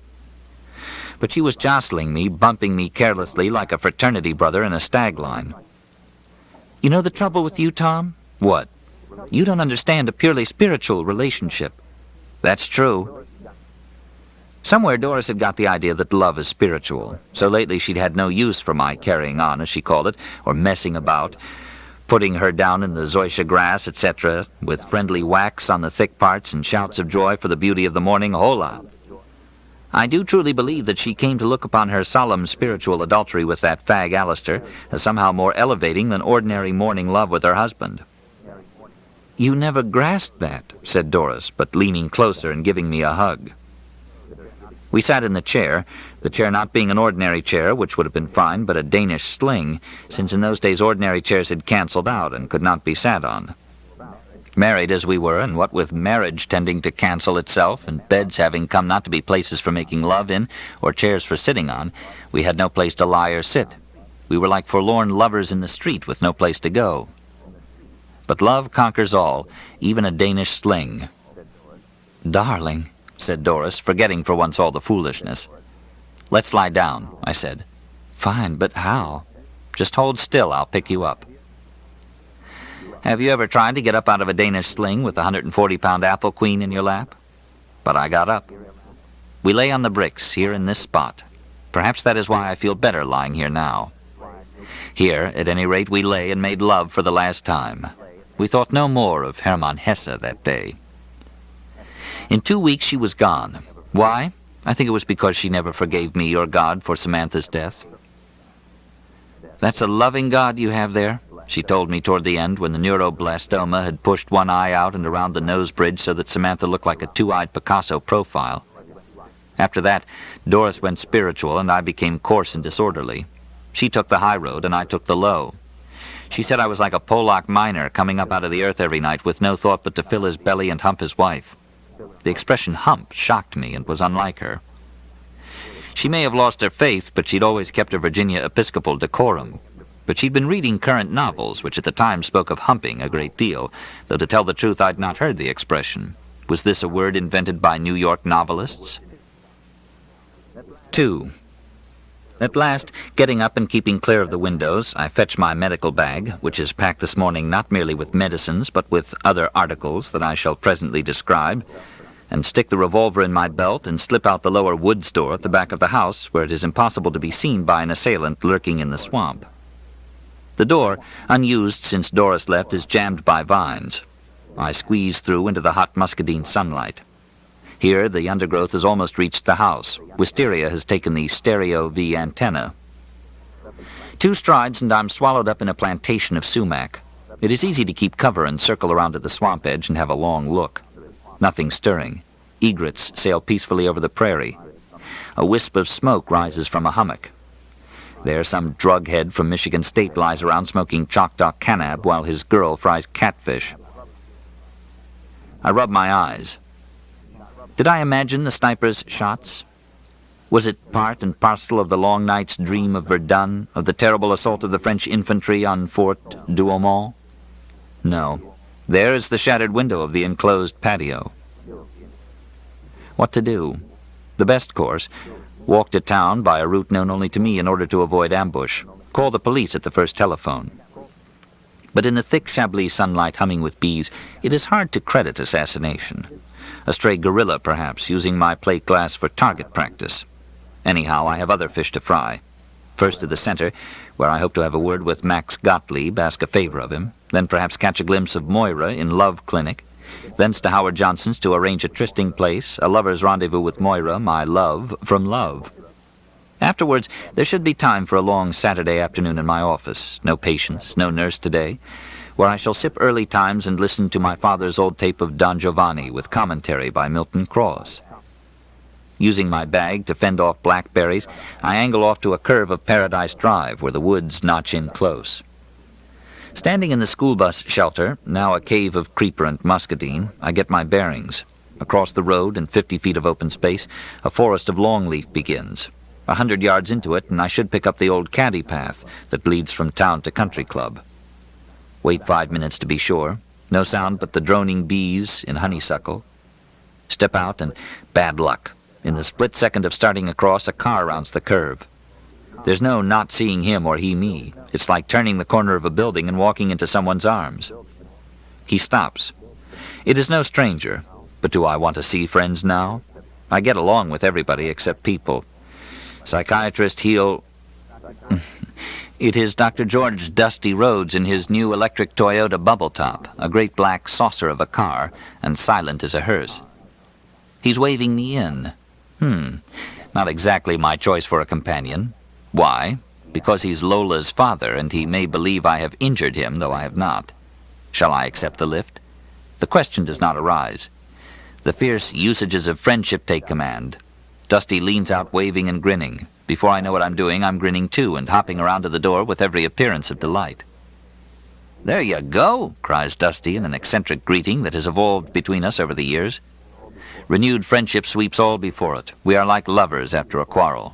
But she was jostling me, bumping me carelessly like a fraternity brother in a stag line. You know the trouble with you, Tom? What? You don't understand a purely spiritual relationship. That's true. Somewhere Doris had got the idea that love is spiritual, so lately she'd had no use for my carrying on, as she called it, or messing about, putting her down in the zoysia grass, etc., with friendly whacks on the thick parts and shouts of joy for the beauty of the morning, hola. I do truly believe that she came to look upon her solemn spiritual adultery with that fag Alistair as somehow more elevating than ordinary morning love with her husband. You never grasped that, said Doris, but leaning closer and giving me a hug. We sat in the chair not being an ordinary chair, which would have been fine, but a Danish sling, since in those days ordinary chairs had cancelled out and could not be sat on. Married as we were, and what with marriage tending to cancel itself, and beds having come not to be places for making love in, or chairs for sitting on, we had no place to lie or sit. We were like forlorn lovers in the street with no place to go. But love conquers all, even a Danish sling. Darling, said Doris, forgetting for once all the foolishness. Let's lie down, I said. Fine, but how? Just hold still, I'll pick you up. Have you ever tried to get up out of a Danish sling with a 140-pound apple queen in your lap? But I got up. We lay on the bricks here in this spot. Perhaps that is why I feel better lying here now. Here, at any rate, we lay and made love for the last time. We thought no more of Hermann Hesse that day. In 2 weeks she was gone. Why? I think it was because she never forgave me or God for Samantha's death. That's a loving God you have there, she told me toward the end when the neuroblastoma had pushed one eye out and around the nose bridge so that Samantha looked like a two-eyed Picasso profile. After that, Doris went spiritual and I became coarse and disorderly. She took the high road and I took the low. She said I was like a Polak miner coming up out of the earth every night with no thought but to fill his belly and hump his wife. The expression hump shocked me and was unlike her. She may have lost her faith, but she'd always kept her Virginia Episcopal decorum. But she'd been reading current novels, which at the time spoke of humping a great deal, though to tell the truth I'd not heard the expression. Was this a word invented by New York novelists? 2. At last, getting up and keeping clear of the windows, I fetch my medical bag, which is packed this morning not merely with medicines, but with other articles that I shall presently describe, and stick the revolver in my belt and slip out the lower wood store at the back of the house, where it is impossible to be seen by an assailant lurking in the swamp. The door, unused since Doris left, is jammed by vines. I squeeze through into the hot muscadine sunlight. Here, the undergrowth has almost reached the house. Wisteria has taken the stereo V antenna. 2 strides and I'm swallowed up in a plantation of sumac. It is easy to keep cover and circle around to the swamp edge and have a long look. Nothing stirring. Egrets sail peacefully over the prairie. A wisp of smoke rises from a hummock. There some drughead from Michigan State lies around smoking Choctaw Canab while his girl fries catfish. I rub my eyes. Did I imagine the sniper's shots? Was it part and parcel of the long night's dream of Verdun, of the terrible assault of the French infantry on Fort Douaumont? No. There is the shattered window of the enclosed patio. What to do? The best course: walk to town by a route known only to me in order to avoid ambush. Call the police at the first telephone. But in the thick Chablis sunlight humming with bees, it is hard to credit assassination. A stray guerrilla, perhaps, using my plate glass for target practice. Anyhow, I have other fish to fry. First to the center, where I hope to have a word with Max Gottlieb, ask a favor of him, then perhaps catch a glimpse of Moira in Love Clinic, thence to Howard Johnson's to arrange a trysting place, a lover's rendezvous with Moira, my love, from love. Afterwards, there should be time for a long Saturday afternoon in my office. No patients, no nurse today, where I shall sip early times and listen to my father's old tape of Don Giovanni with commentary by Milton Cross. Using my bag to fend off blackberries, I angle off to a curve of Paradise Drive where the woods notch in close. Standing in the school bus shelter, now a cave of creeper and muscadine, I get my bearings. Across the road and 50 feet of open space, a forest of longleaf begins. 100 yards into it, and I should pick up the old caddy path that leads from town to country club. Wait 5 minutes to be sure. No sound but the droning bees in honeysuckle. Step out and bad luck. In the split second of starting across, a car rounds the curve. There's no not seeing him or he me. It's like turning the corner of a building and walking into someone's arms. He stops. It is no stranger, but do I want to see friends now? I get along with everybody except people. Psychiatrist, he'll... It is Dr. George Dusty Rhodes in his new electric Toyota bubble top, a great black saucer of a car, and silent as a hearse. He's waving me in. Not exactly my choice for a companion. Why? Because he's Lola's father, and he may believe I have injured him, though I have not. Shall I accept the lift? The question does not arise. The fierce usages of friendship take command. Dusty leans out waving and grinning. Before I know what I'm doing, I'm grinning too and hopping around to the door with every appearance of delight. "There you go," cries Dusty in an eccentric greeting that has evolved between us over the years. Renewed friendship sweeps all before it. We are like lovers after a quarrel.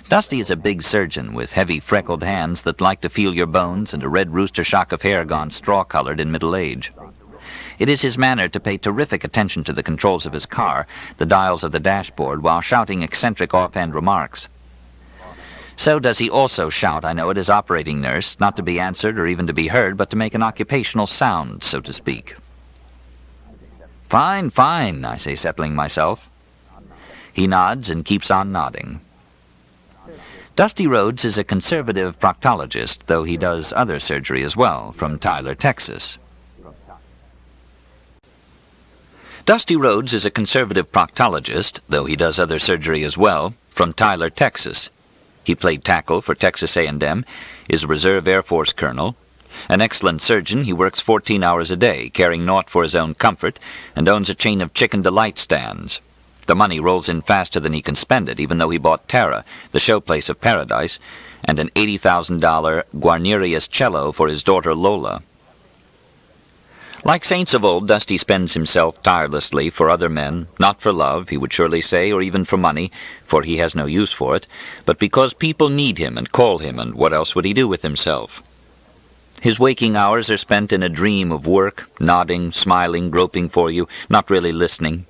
Dusty is a big surgeon with heavy freckled hands that like to feel your bones and a red rooster shock of hair gone straw-colored in middle age. It is his manner to pay terrific attention to the controls of his car, the dials of the dashboard, while shouting eccentric offhand remarks. So does he also shout, I know, at his operating nurse, not to be answered or even to be heard, but to make an occupational sound, so to speak. Fine, fine, I say, settling myself. He nods and keeps on nodding. Dusty Rhodes is a conservative proctologist, though he does other surgery as well, from Tyler, Texas. Dusty Rhodes is a conservative proctologist, though he does other surgery as well, from Tyler, Texas. He played tackle for Texas A&M, is a reserve Air Force colonel. An excellent surgeon, he works 14 hours a day, caring naught for his own comfort, and owns a chain of chicken delight stands. The money rolls in faster than he can spend it, even though he bought Tara, the showplace of paradise, and an $80,000 Guarnerius cello for his daughter Lola. Like saints of old, Dusty spends himself tirelessly for other men, not for love, he would surely say, or even for money, for he has no use for it, but because people need him and call him, and what else would he do with himself? His waking hours are spent in a dream of work, nodding, smiling, groping for you, not really listening.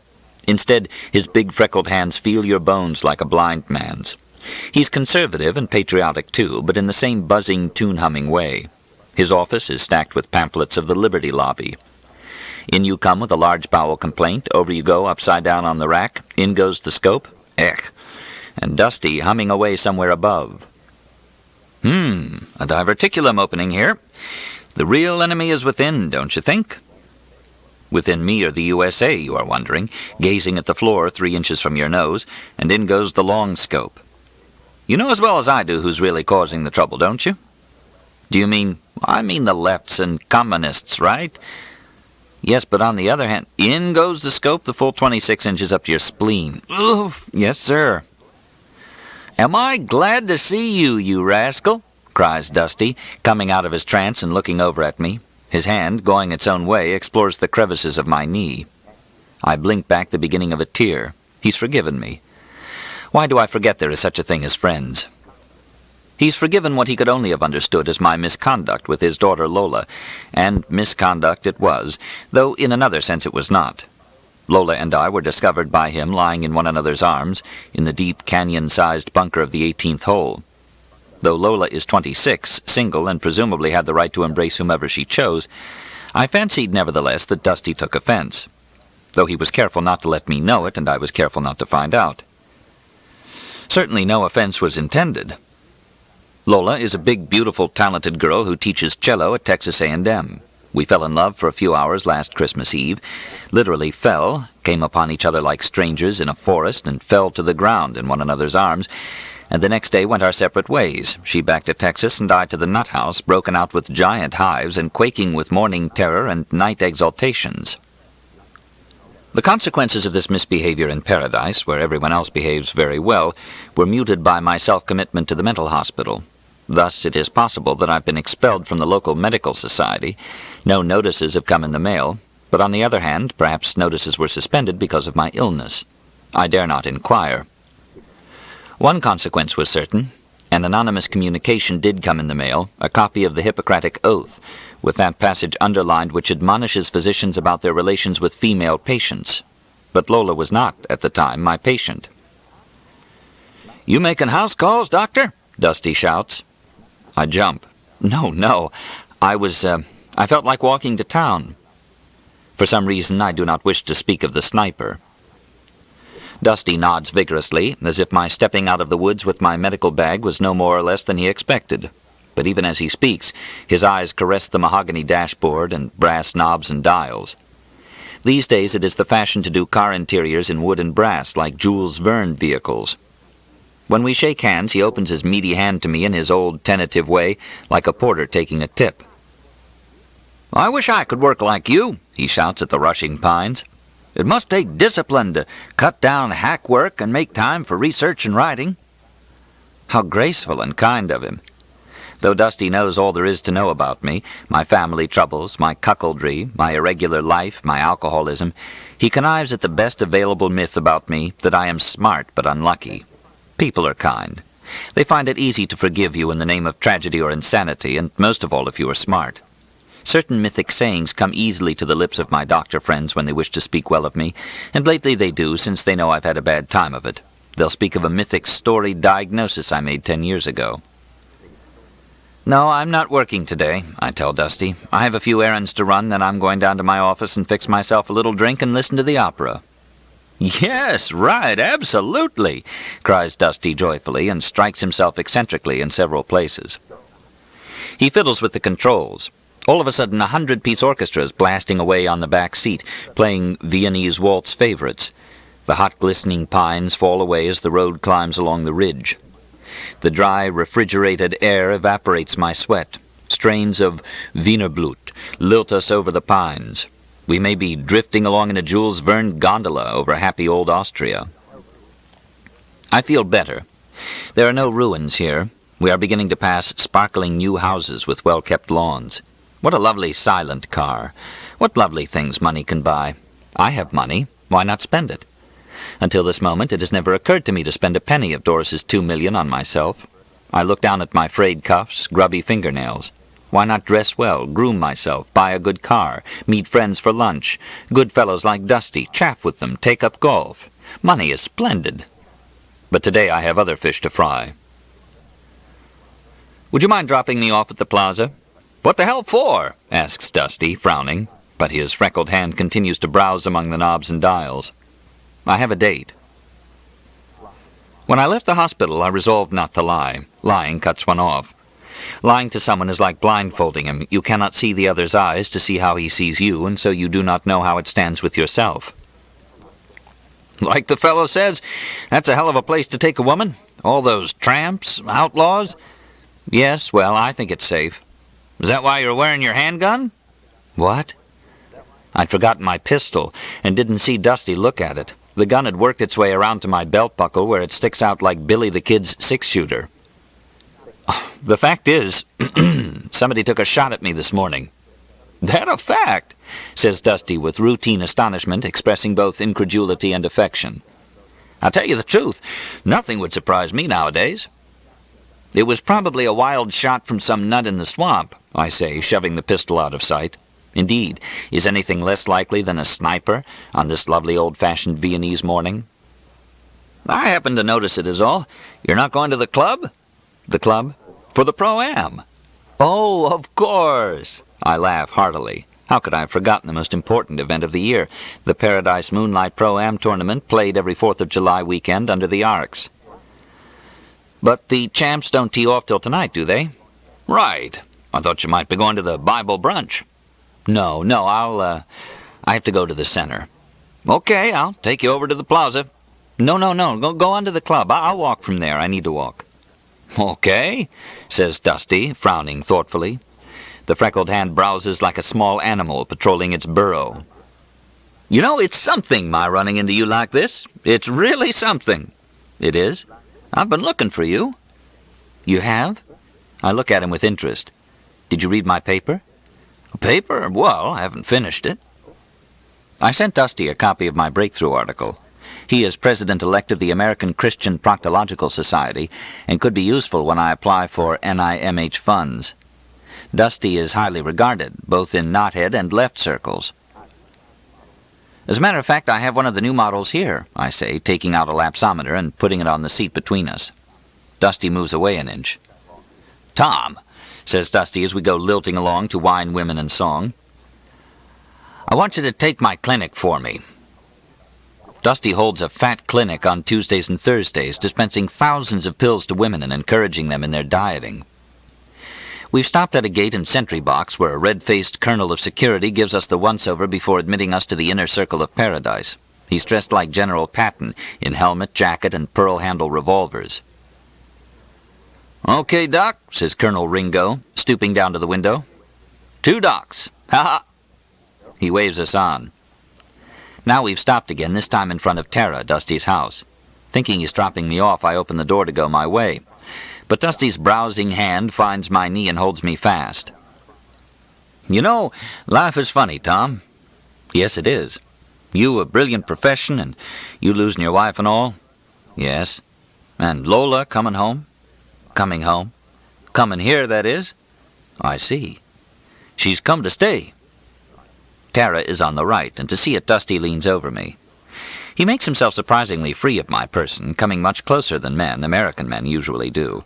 Instead, his big freckled hands feel your bones like a blind man's. He's conservative and patriotic too, but in the same buzzing, tune-humming way. His office is stacked with pamphlets of the Liberty Lobby. In you come with a large bowel complaint, over you go upside down on the rack, in goes the scope, and Dusty humming away somewhere above. A diverticulum opening here. The real enemy is within, don't you think? Within me or the USA, you are wondering, gazing at the floor 3 inches from your nose, and in goes the long scope. You know as well as I do who's really causing the trouble, don't you? Do you mean... I mean the lefts and communists, right? Yes, but on the other hand, in goes the scope, the full 26 inches up to your spleen. Oof, yes, sir. Am I glad to see you, you rascal? Cries Dusty, coming out of his trance and looking over at me. His hand, going its own way, explores the crevices of my knee. I blink back the beginning of a tear. He's forgiven me. Why do I forget there is such a thing as friends? He's forgiven what he could only have understood as my misconduct with his daughter Lola, and misconduct it was, though in another sense it was not. Lola and I were discovered by him lying in one another's arms in the deep canyon-sized bunker of the 18th hole. Though Lola is 26, single, and presumably had the right to embrace whomever she chose, I fancied nevertheless that Dusty took offense, though he was careful not to let me know it, and I was careful not to find out. Certainly no offense was intended. Lola is a big, beautiful, talented girl who teaches cello at Texas A&M. We fell in love for a few hours last Christmas Eve, literally fell, came upon each other like strangers in a forest, and fell to the ground in one another's arms, and the next day went our separate ways, she back to Texas and I to the nut house, broken out with giant hives and quaking with morning terror and night exaltations. The consequences of this misbehavior in paradise, where everyone else behaves very well, were muted by my self-commitment to the mental hospital. Thus it is possible that I've been expelled from the local medical society. No notices have come in the mail, but on the other hand, perhaps notices were suspended because of my illness. I dare not inquire. One consequence was certain. An anonymous communication did come in the mail, a copy of the Hippocratic Oath, with that passage underlined which admonishes physicians about their relations with female patients. But Lola was not, at the time, my patient. "You making house calls, Doctor?" Dusty shouts. I jump. No. I felt like walking to town. For some reason, I do not wish to speak of the sniper. Dusty nods vigorously, as if my stepping out of the woods with my medical bag was no more or less than he expected. But even as he speaks, his eyes caress the mahogany dashboard and brass knobs and dials. These days it is the fashion to do car interiors in wood and brass, like Jules Verne vehicles. When we shake hands, he opens his meaty hand to me in his old tentative way, like a porter taking a tip. "I wish I could work like you," he shouts at the rushing pines. "It must take discipline to cut down hack work and make time for research and writing." How graceful and kind of him. Though Dusty knows all there is to know about me, my family troubles, my cuckoldry, my irregular life, my alcoholism, he connives at the best available myth about me, that I am smart but unlucky. People are kind. They find it easy to forgive you in the name of tragedy or insanity, and most of all if you are smart. Certain mythic sayings come easily to the lips of my doctor friends when they wish to speak well of me, and lately they do, since they know I've had a bad time of it. They'll speak of a mythic story diagnosis I made 10 years ago. No, I'm not working today, I tell Dusty. I have a few errands to run, then I'm going down to my office and fix myself a little drink and listen to the opera. Yes, right, absolutely, cries Dusty joyfully and strikes himself eccentrically in several places. He fiddles with the controls. All of a sudden, 100-piece orchestra is blasting away on the back seat, playing Viennese waltz favorites. The hot, glistening pines fall away as the road climbs along the ridge. The dry, refrigerated air evaporates my sweat. Strains of Wienerblut lilt us over the pines. We may be drifting along in a Jules Verne gondola over happy old Austria. I feel better. There are no ruins here. We are beginning to pass sparkling new houses with well-kept lawns. What a lovely silent car. What lovely things money can buy. I have money. Why not spend it? Until this moment, it has never occurred to me to spend a penny of Doris's $2 million on myself. I look down at my frayed cuffs, grubby fingernails. Why not dress well, groom myself, buy a good car, meet friends for lunch, good fellows like Dusty, chaff with them, take up golf? Money is splendid. But today I have other fish to fry. Would you mind dropping me off at the plaza? What the hell for? Asks Dusty, frowning, but his freckled hand continues to browse among the knobs and dials. I have a date. When I left the hospital, I resolved not to lie. Lying cuts one off. Lying to someone is like blindfolding him. You cannot see the other's eyes to see how he sees you, and so you do not know how it stands with yourself. Like the fellow says, that's a hell of a place to take a woman. All those tramps, outlaws. Yes, well, I think it's safe. Is that why you're wearing your handgun? What? I'd forgotten my pistol, and didn't see Dusty look at it. The gun had worked its way around to my belt buckle where it sticks out like Billy the Kid's six-shooter. The fact is, somebody took a shot at me this morning. That a fact? Says Dusty with routine astonishment, expressing both incredulity and affection. I'll tell you the truth, nothing would surprise me nowadays. It was probably a wild shot from some nut in the swamp, I say, shoving the pistol out of sight. Indeed, is anything less likely than a sniper on this lovely old-fashioned Viennese morning? I happen to notice it is all. You're not going to the club? The club? For the Pro-Am. Oh, of course. I laugh heartily. How could I have forgotten the most important event of the year? The Paradise Moonlight Pro-Am tournament played every 4th of July weekend under the arcs. But the champs don't tee off till tonight, do they? Right. I thought you might be going to the Bible brunch. No, I have to go to the center. Okay, I'll take you over to the plaza. No, go on to the club. I'll walk from there. I need to walk. Okay, says Dusty, frowning thoughtfully. The freckled hand browses like a small animal patrolling its burrow. You know, it's something, my running into you like this. It's really something. It is? I've been looking for you. You have? I look at him with interest. Did you read my paper? Paper? Well, I haven't finished it. I sent Dusty a copy of my breakthrough article. He is president-elect of the American Christian Proctological Society and could be useful when I apply for NIMH funds. Dusty is highly regarded, both in knothead and left circles. As a matter of fact, I have one of the new models here, I say, taking out a lapsometer and putting it on the seat between us. Dusty moves away an inch. Tom, says Dusty as we go lilting along to Wine, Women, and Song, I want you to take my clinic for me. Dusty holds a fat clinic on Tuesdays and Thursdays, dispensing thousands of pills to women and encouraging them in their dieting. We've stopped at a gate and sentry box where a red-faced colonel of security gives us the once-over before admitting us to the inner circle of paradise. He's dressed like General Patton, in helmet, jacket, and pearl-handle revolvers. Okay, Doc, says Colonel Ringo, stooping down to the window. 2 docs. Ha-ha. He waves us on. Now we've stopped again, this time in front of Tara, Dusty's house. Thinking he's dropping me off, I open the door to go my way. But Dusty's browsing hand finds my knee and holds me fast. You know, life is funny, Tom. Yes, it is. You a brilliant profession, and you losing your wife and all? Yes. And Lola coming home? Coming home. Coming here, that is? I see. She's come to stay. Tara is on the right, and to see it, Dusty leans over me. He makes himself surprisingly free of my person, coming much closer than American men usually do.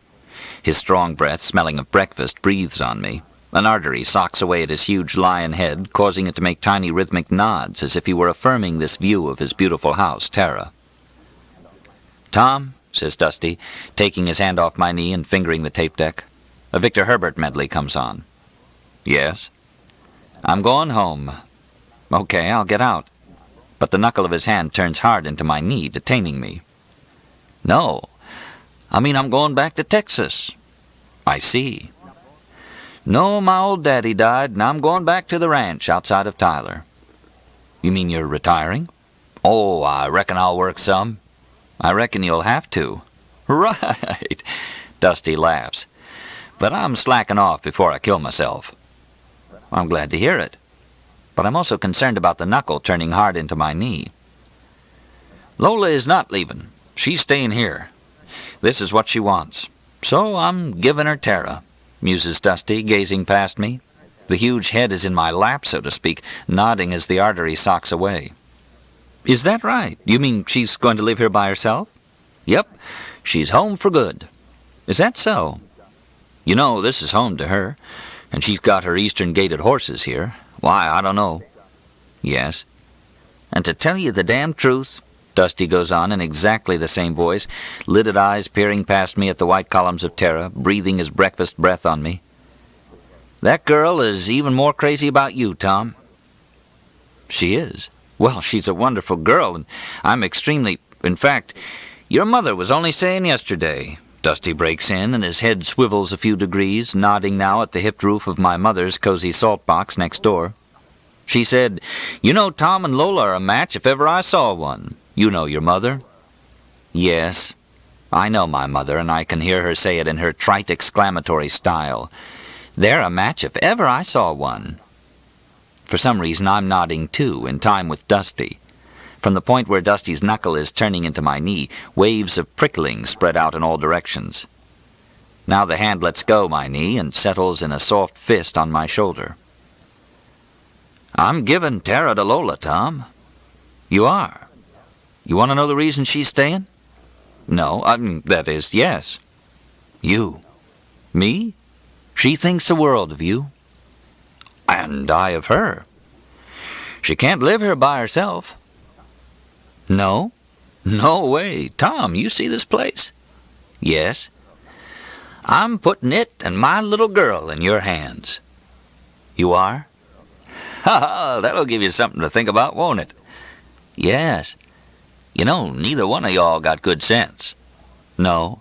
His strong breath, smelling of breakfast, breathes on me. An artery socks away at his huge lion head, causing it to make tiny rhythmic nods as if he were affirming this view of his beautiful house, Tara. "Tom," says Dusty, taking his hand off my knee and fingering the tape deck. A Victor Herbert medley comes on. "Yes?" "I'm going home." "Okay, I'll get out." But the knuckle of his hand turns hard into my knee, detaining me. "No, I mean I'm going back to Texas." "I see." "No, my old daddy died, and I'm going back to the ranch outside of Tyler." "You mean you're retiring?" "Oh, I reckon I'll work some." "I reckon you'll have to." "Right," Dusty laughs. "But I'm slacking off before I kill myself." "I'm glad to hear it. But I'm also concerned about the knuckle turning hard into my knee." "Lola is not leaving. She's staying here. This is what she wants. So I'm giving her Tara," muses Dusty, gazing past me. The huge head is in my lap, so to speak, nodding as the artery socks away. "Is that right? You mean she's going to live here by herself?" "Yep. She's home for good." "Is that so?" "You know, this is home to her, and she's got her eastern-gated horses here. Why, I don't know." "Yes." "And to tell you the damn truth," Dusty goes on in exactly the same voice, lidded eyes peering past me at the white columns of Tara, breathing his breakfast breath on me, "that girl is even more crazy about you, Tom." "She is? Well, she's a wonderful girl, and I'm extremely... In fact, your mother was only saying yesterday..." Dusty breaks in, and his head swivels a few degrees, nodding now at the hipped roof of my mother's cozy salt box next door. "She said, 'You know Tom and Lola are a match if ever I saw one.' You know your mother?" "Yes, I know my mother, and I can hear her say it in her trite exclamatory style. They're a match if ever I saw one." For some reason I'm nodding too, in time with Dusty. From the point where Dusty's knuckle is turning into my knee, waves of prickling spread out in all directions. Now the hand lets go my knee and settles in a soft fist on my shoulder. "I'm giving Tara to Lola, Tom." "You are? You want to know the reason she's staying?" "No, that is, yes." "You." "Me? She thinks the world of you." "And I of her." "She can't live here by herself." "No?" "No way. Tom, you see this place?" "Yes." "I'm putting it and my little girl in your hands." "You are?" "Ha ha, that'll give you something to think about, won't it?" "Yes." "You know, neither one of y'all got good sense." "No."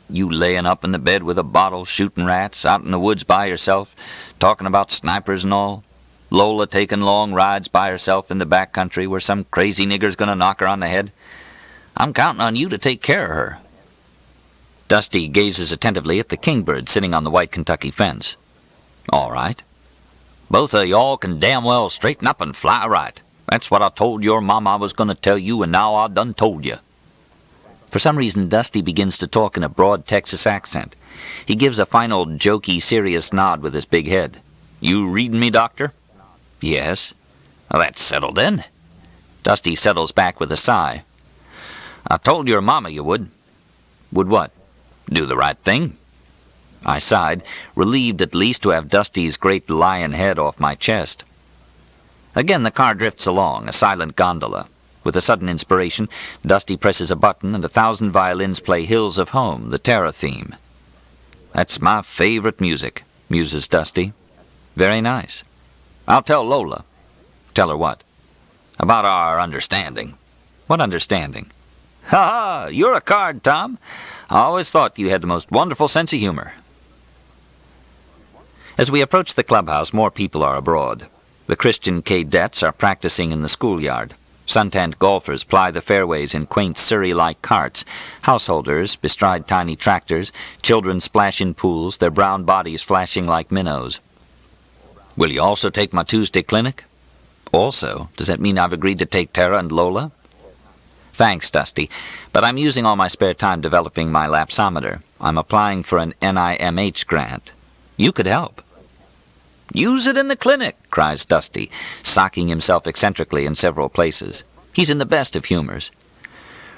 "You laying up in the bed with a bottle, shooting rats, out in the woods by yourself, talking about snipers and all. Lola taking long rides by herself in the back country where some crazy nigger's going to knock her on the head. I'm counting on you to take care of her." Dusty gazes attentively at the kingbird sitting on the white Kentucky fence. "All right." "Both of y'all can damn well straighten up and fly right. That's what I told your mama I was going to tell you, and now I done told you." For some reason, Dusty begins to talk in a broad Texas accent. He gives a fine old jokey, serious nod with his big head. "You reading me, Doctor?" "Yes." "Well, that's settled then." Dusty settles back with a sigh. "I told your mama you would." "Would what?" "Do the right thing." I sighed, relieved at least to have Dusty's great lion head off my chest. Again the car drifts along, a silent gondola. With a sudden inspiration, Dusty presses a button and 1,000 violins play Hills of Home, the Tara theme. "That's my favorite music," muses Dusty. "Very nice. I'll tell Lola." "Tell her what?" "About our understanding." "What understanding?" "Ha ha! You're a card, Tom. I always thought you had the most wonderful sense of humor." As we approach the clubhouse, more people are abroad. The Christian cadets are practicing in the schoolyard. Suntanned golfers ply the fairways in quaint Surrey-like carts. Householders bestride tiny tractors. Children splash in pools, their brown bodies flashing like minnows. "Will you also take my Tuesday clinic?" "Also? Does that mean I've agreed to take Tara and Lola?" "Thanks, Dusty, but I'm using all my spare time developing my lapsometer. I'm applying for an NIMH grant. You could help." "Use it in the clinic," cries Dusty, socking himself eccentrically in several places. He's in the best of humors.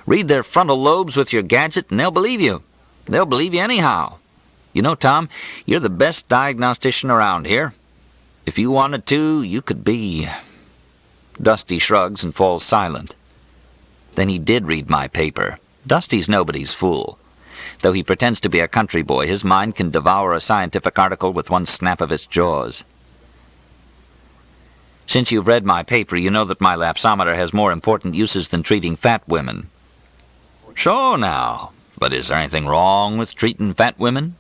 Read their frontal lobes with your gadget and they'll believe you. They'll believe you anyhow. You know, Tom, you're the best diagnostician around here. If you wanted to, you could be... Dusty shrugs and falls silent. Then he did read my paper. Dusty's nobody's fool. Though he pretends to be a country boy, his mind can devour a scientific article with one snap of its jaws. Since you've read my paper, you know that my lapsometer has more important uses than treating fat women. Sure now, but is there anything wrong with treating fat women?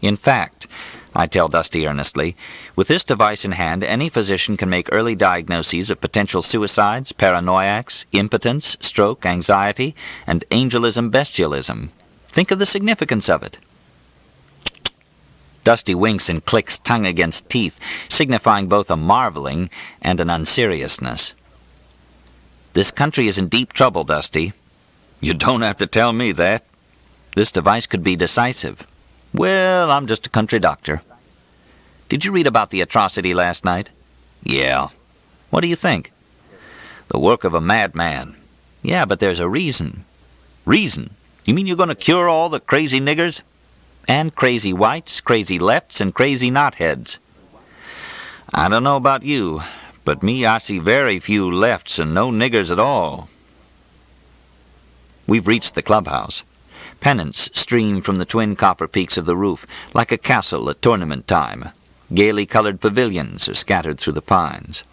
In fact, I tell Dusty earnestly, with this device in hand, any physician can make early diagnoses of potential suicides, paranoiacs, impotence, stroke, anxiety, and angelism-bestialism. Think of the significance of it. Dusty winks and clicks tongue against teeth, signifying both a marveling and an unseriousness. This country is in deep trouble, Dusty. You don't have to tell me that. This device could be decisive. Well, I'm just a country doctor. Did you read about the atrocity last night? Yeah. What do you think? The work of a madman. Yeah, but there's a reason. Reason? You mean you're going to cure all the crazy niggers? And crazy whites, crazy lefts, and crazy knotheads. I don't know about you, but me, I see very few lefts and no niggers at all. We've reached the clubhouse. Pennants stream from the twin copper peaks of the roof, like a castle at tournament time. Gaily colored pavilions are scattered through the pines.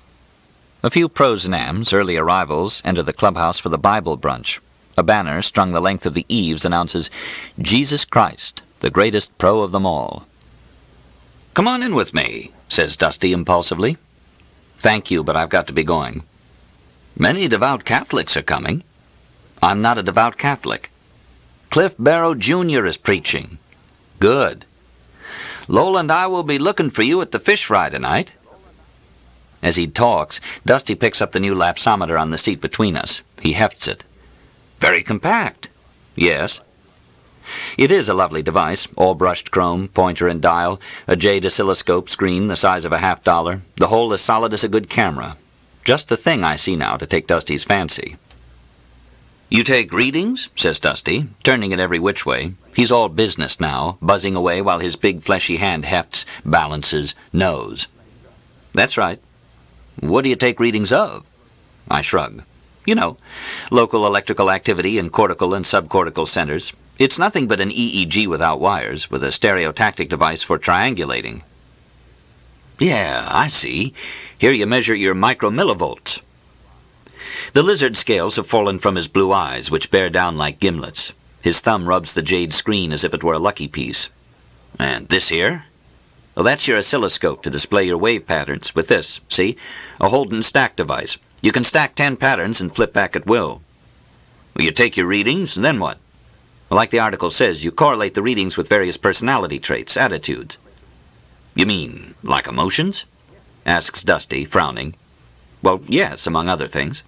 A few pros and ams, early arrivals, enter the clubhouse for the Bible brunch. A banner strung the length of the eaves announces, Jesus Christ, the greatest pro of them all. Come on in with me, says Dusty impulsively. Thank you, but I've got to be going. Many devout Catholics are coming. I'm not a devout Catholic. Cliff Barrow Jr. is preaching. Good. Lola and I will be looking for you at the fish fry tonight. As he talks, Dusty picks up the new lapsometer on the seat between us. He hefts it. Very compact. Yes. It is a lovely device, all brushed chrome, pointer and dial, a jade oscilloscope screen the size of a $50, the whole as solid as a good camera. Just the thing I see now to take Dusty's fancy. You take readings, says Dusty, turning it every which way. He's all business now, buzzing away while his big fleshy hand hefts, balances, knows. That's right. What do you take readings of? I shrug. You know, local electrical activity in cortical and subcortical centers. It's nothing but an EEG without wires, with a stereotactic device for triangulating. Yeah, I see. Here you measure your micromillivolts. The lizard scales have fallen from his blue eyes, which bear down like gimlets. His thumb rubs the jade screen as if it were a lucky piece. And this here? Well, that's your oscilloscope to display your wave patterns with this, see? A Holden stack device. You can stack 10 patterns and flip back at will. Well, you take your readings, and then what? Well, like the article says, you correlate the readings with various personality traits, attitudes. You mean, like emotions? Asks Dusty, frowning. Well, yes, among other things.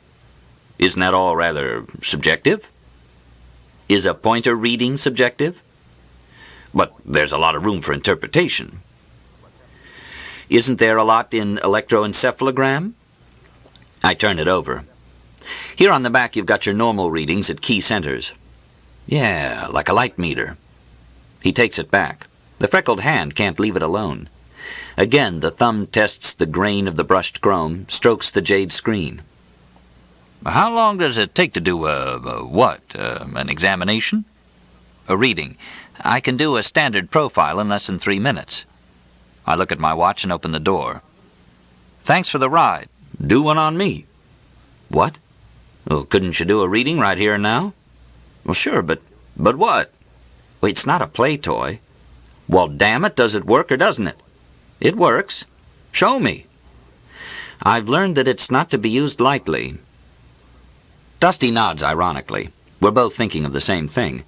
Isn't that all rather subjective? Is a pointer reading subjective? But there's a lot of room for interpretation. Isn't there a lot in electroencephalogram? I turn it over. Here on the back you've got your normal readings at key centers. Yeah, like a light meter. He takes it back. The freckled hand can't leave it alone. Again, the thumb tests the grain of the brushed chrome, strokes the jade screen. How long does it take to do an examination? A reading. I can do a standard profile in less than 3 minutes. I look at my watch and open the door. Thanks for the ride. Do one on me. What? Well, couldn't you do a reading right here and now? Well, sure, but what? Well, it's not a play toy. Well, damn it, does it work or doesn't it? It works. Show me. I've learned that it's not to be used lightly. Dusty nods ironically. We're both thinking of the same thing.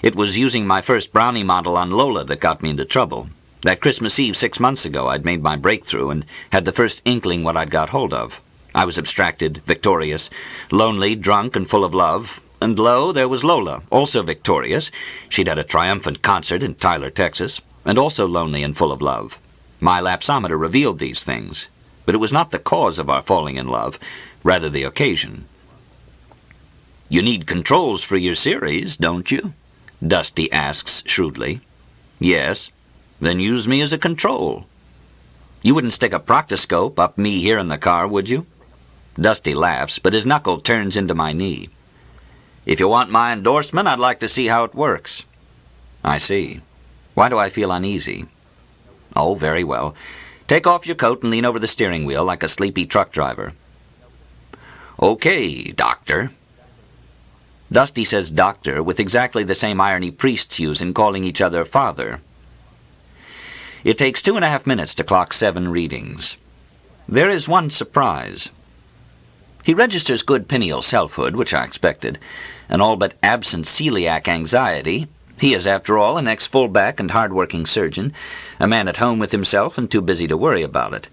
It was using my first brownie model on Lola that got me into trouble. That Christmas Eve 6 months ago, I'd made my breakthrough and had the first inkling what I'd got hold of. I was abstracted, victorious, lonely, drunk, and full of love. And lo, there was Lola, also victorious. She'd had a triumphant concert in Tyler, Texas, and also lonely and full of love. My lapsometer revealed these things, but it was not the cause of our falling in love, rather the occasion.
You need controls for your series, don't you? Dusty asks shrewdly. Yes. Then use me as a control. You wouldn't stick a proctoscope up me here in the car, would you? Dusty laughs, but his knuckle turns into my knee. If you want my endorsement, I'd like to see how it works. I see. Why do I feel uneasy? Oh, very well. Take off your coat and lean over the steering wheel like a sleepy truck driver. Okay, Doctor. Dusty says doctor with exactly the same irony priests use in calling each other father. It takes 2.5 minutes to clock 7 readings. There is one surprise. He registers good pineal selfhood, which I expected, and all but absent celiac anxiety. He is, after all, an ex-fullback and hard-working surgeon, a man at home with himself and too busy to worry about it.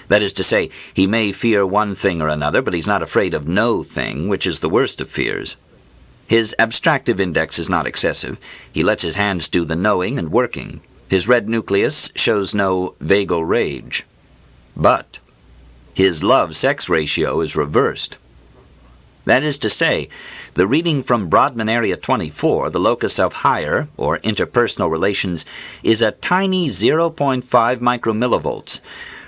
That is to say, he may fear one thing or another, but he's not afraid of no thing, which is the worst of fears. His abstractive index is not excessive. He lets his hands do the knowing and working. His red nucleus shows no vagal rage. But his love-sex ratio is reversed. That is to say, the reading from Brodmann Area 24, the locus of higher, or interpersonal relations, is a tiny 0.5 micromillivolts,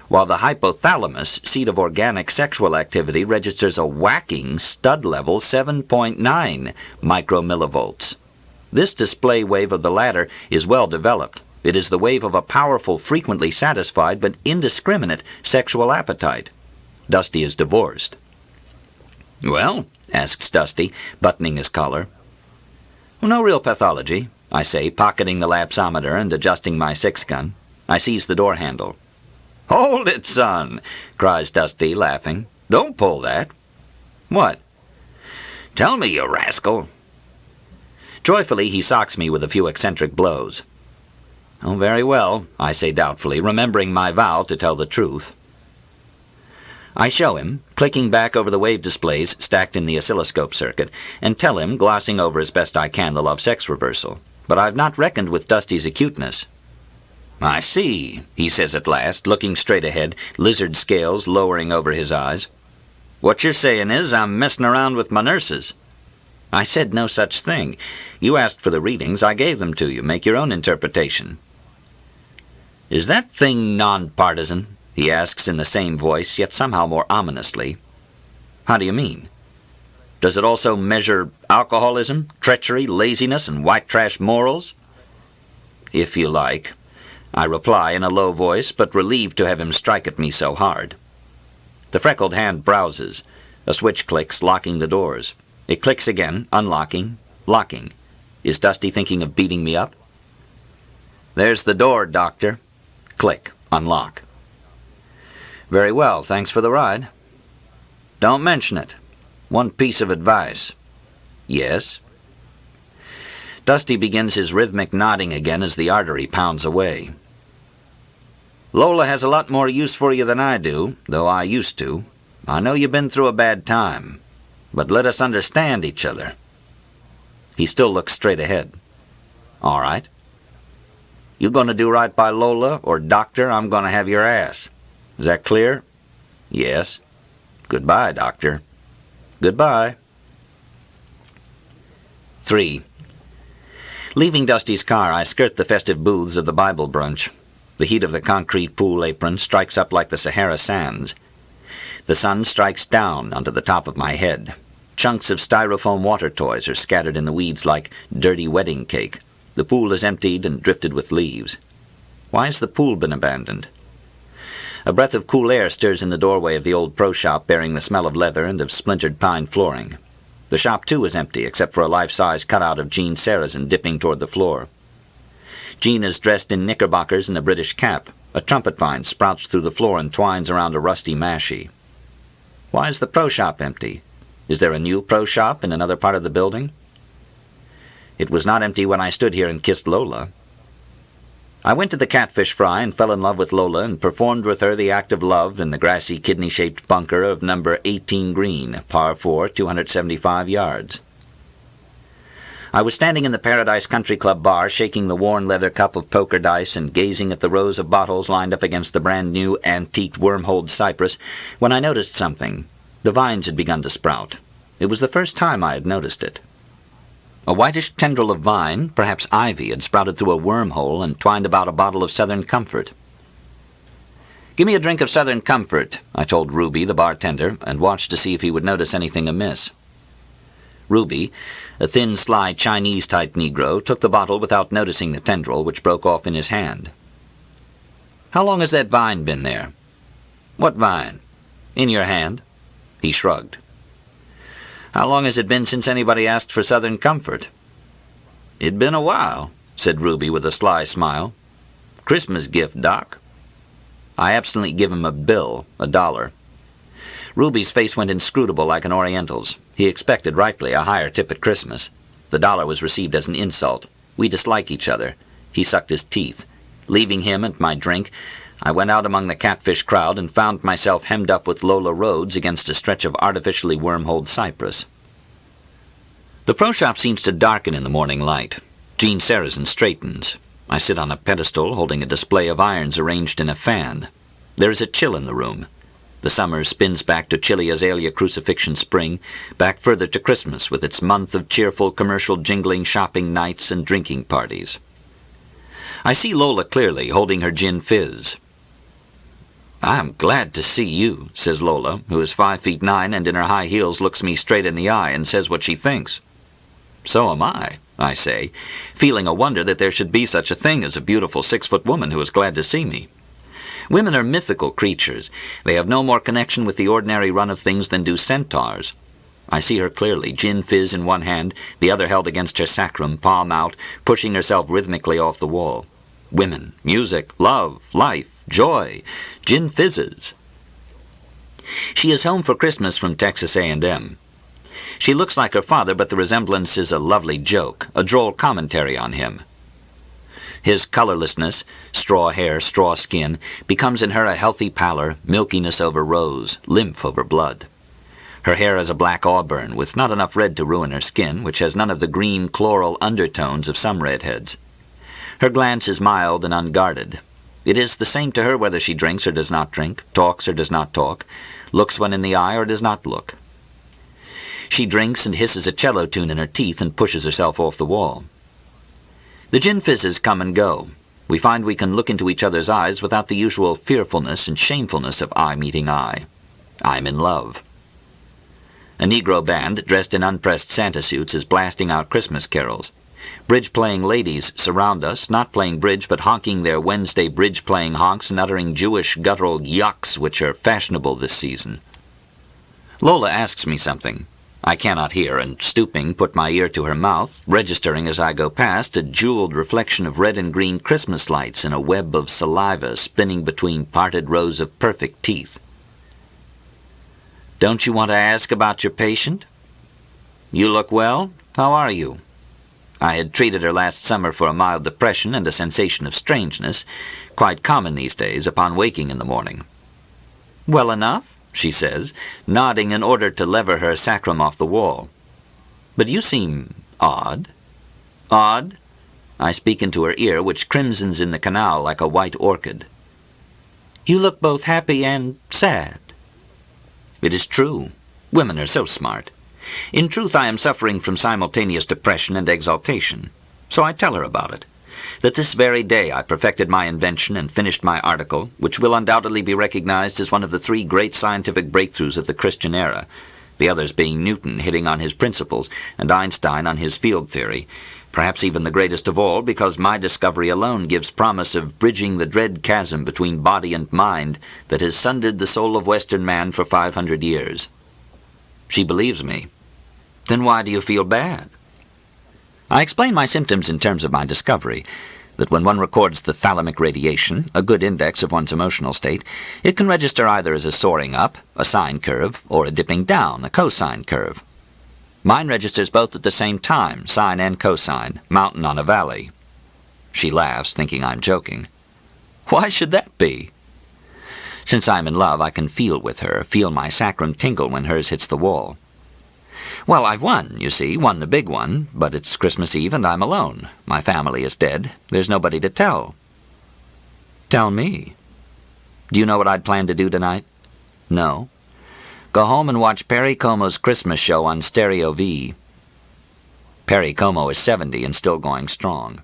while the hypothalamus, seat of organic sexual activity, registers a whacking stud-level 7.9 micromillivolts. This display wave of the latter is well developed. It is the wave of a powerful, frequently satisfied, but indiscriminate sexual appetite. Dusty is divorced. Well, asks Dusty, buttoning his collar. No real pathology, I say, pocketing the lapsometer and adjusting my 6-gun. I seize the door handle. Hold it, son, cries Dusty, laughing. Don't pull that. What? Tell me, you rascal. Joyfully, he socks me with a few eccentric blows. Oh, very well, I say doubtfully, remembering my vow to tell the truth. I show him, clicking back over the wave displays stacked in the oscilloscope circuit, and tell him, glossing over as best I can the love-sex reversal. But I've not reckoned with Dusty's acuteness. I see, he says at last, looking straight ahead, lizard scales lowering over his eyes. What you're saying is I'm messing around with my nurses. I said no such thing. You asked for the readings, I gave them to you. Make your own interpretation. Is that thing nonpartisan? He asks in the same voice, yet somehow more ominously. How do you mean? Does it also measure alcoholism, treachery, laziness, and white trash morals? If you like, I reply in a low voice, but relieved to have him strike at me so hard. The freckled hand browses. A switch clicks, locking the doors. It clicks again, unlocking, locking. Is Dusty thinking of beating me up? There's the door, Doctor. Click, unlock. Very well, thanks for the ride. Don't mention it. One piece of advice. Yes? Dusty begins his rhythmic nodding again as the artery pounds away. Lola has a lot more use for you than I do, though I used to. I know you've been through a bad time, but let us understand each other. He still looks straight ahead. All right. You going to do right by Lola, or Doctor, I'm going to have your ass. Is that clear? Yes. Goodbye, Doctor. Goodbye. 3. Leaving Dusty's car, I skirt the festive booths of the Bible brunch. The heat of the concrete pool apron strikes up like the Sahara sands. The sun strikes down onto the top of my head. Chunks of styrofoam water toys are scattered in the weeds like dirty wedding cake. The pool is emptied and drifted with leaves. Why has the pool been abandoned? A breath of cool air stirs in the doorway of the old pro shop, bearing the smell of leather and of splintered pine flooring. The shop, too, is empty, except for a life-size cutout of Jean Sarrazin dipping toward the floor. Jean is dressed in knickerbockers and a British cap. A trumpet vine sprouts through the floor and twines around a rusty mashie. Why is the pro shop empty? Is there a new pro shop in another part of the building? It was not empty when I stood here and kissed Lola. I went to the catfish fry and fell in love with Lola and performed with her the act of love in the grassy kidney-shaped bunker of number 18 green, par 4, 275 yards. I was standing in the Paradise Country Club bar, shaking the worn leather cup of poker dice and gazing at the rows of bottles lined up against the brand-new, antiqued wormholed cypress, when I noticed something. The vines had begun to sprout. It was the first time I had noticed it. A whitish tendril of vine, perhaps ivy, had sprouted through a wormhole and twined about a bottle of Southern Comfort. "Give me a drink of Southern Comfort," I told Ruby, the bartender, and watched to see if he would notice anything amiss. Ruby, a thin, sly Chinese-type Negro, took the bottle without noticing the tendril, which broke off in his hand. "How long has that vine been there?" "What vine?" "In your hand." He shrugged. "How long has it been since anybody asked for Southern Comfort?" "It'd been a while," said Ruby with a sly smile. "Christmas gift, Doc." I absently give him a bill, $1. Ruby's face went inscrutable like an Oriental's. He expected, rightly, a higher tip at Christmas. The dollar was received as an insult. We dislike each other. He sucked his teeth. Leaving him and my drink, I went out among the catfish crowd and found myself hemmed up with Lola Rhodes against a stretch of artificially wormholed cypress. The pro shop seems to darken in the morning light. Jean Sarrazin straightens. I sit on a pedestal holding a display of irons arranged in a fan. There is a chill in the room. The summer spins back to chilly azalea crucifixion spring, back further to Christmas with its month of cheerful commercial jingling shopping nights and drinking parties. I see Lola clearly, holding her gin fizz. "I'm glad to see you," says Lola, who is 5'9" and in her high heels looks me straight in the eye and says what she thinks. "So am I say, feeling a wonder that there should be such a thing as a beautiful 6-foot woman who is glad to see me. Women are mythical creatures. They have no more connection with the ordinary run of things than do centaurs. I see her clearly, gin fizz in one hand, the other held against her sacrum, palm out, pushing herself rhythmically off the wall. Women, music, love, life, joy, gin fizzes. She is home for Christmas from Texas A&M. She looks like her father, but the resemblance is a lovely joke, a droll commentary on him. His colorlessness, straw hair, straw skin, becomes in her a healthy pallor, milkiness over rose, lymph over blood. Her hair is a black auburn, with not enough red to ruin her skin, which has none of the green chloral undertones of some redheads. Her glance is mild and unguarded. It is the same to her whether she drinks or does not drink, talks or does not talk, looks one in the eye or does not look. She drinks and hisses a cello tune in her teeth and pushes herself off the wall. The gin fizzes come and go. We find we can look into each other's eyes without the usual fearfulness and shamefulness of eye meeting eye. I'm in love. A Negro band, dressed in unpressed Santa suits, is blasting out Christmas carols. Bridge-playing ladies surround us, not playing bridge but honking their Wednesday bridge-playing honks and uttering Jewish guttural yucks which are fashionable this season. Lola asks me something. I cannot hear, and stooping, put my ear to her mouth, registering as I go past a jeweled reflection of red and green Christmas lights in a web of saliva spinning between parted rows of perfect teeth. "Don't you want to ask about your patient?" "You look well. How are you?" I had treated her last summer for a mild depression and a sensation of strangeness, quite common these days upon waking in the morning. "Well enough," she says, nodding in order to lever her sacrum off the wall. "But you seem odd." "Odd?" I speak into her ear, which crimsons in the canal like a white orchid. "You look both happy and sad." It is true. Women are so smart. In truth, I am suffering from simultaneous depression and exaltation. So I tell her about it. That this very day I perfected my invention and finished my article, which will undoubtedly be recognized as one of the 3 great scientific breakthroughs of the Christian era, the others being Newton hitting on his principles and Einstein on his field theory, perhaps even the greatest of all because my discovery alone gives promise of bridging the dread chasm between body and mind that has sundered the soul of Western man for 500 years. She believes me. Then why do you feel bad? I explain my symptoms in terms of my discovery, that when one records the thalamic radiation, a good index of one's emotional state, it can register either as a soaring up, a sine curve, or a dipping down, a cosine curve. Mine registers both at the same time, sine and cosine, mountain on a valley. She laughs, thinking I'm joking. Why should that be? Since I'm in love, I can feel with her, feel my sacrum tingle when hers hits the wall. Well, I've won, you see, won the big one, but it's Christmas Eve and I'm alone. My family is dead. There's nobody to tell. Tell me. Do you know what I'd planned to do tonight? No. Go home and watch Perry Como's Christmas show on Stereo V. Perry Como is 70 and still going strong.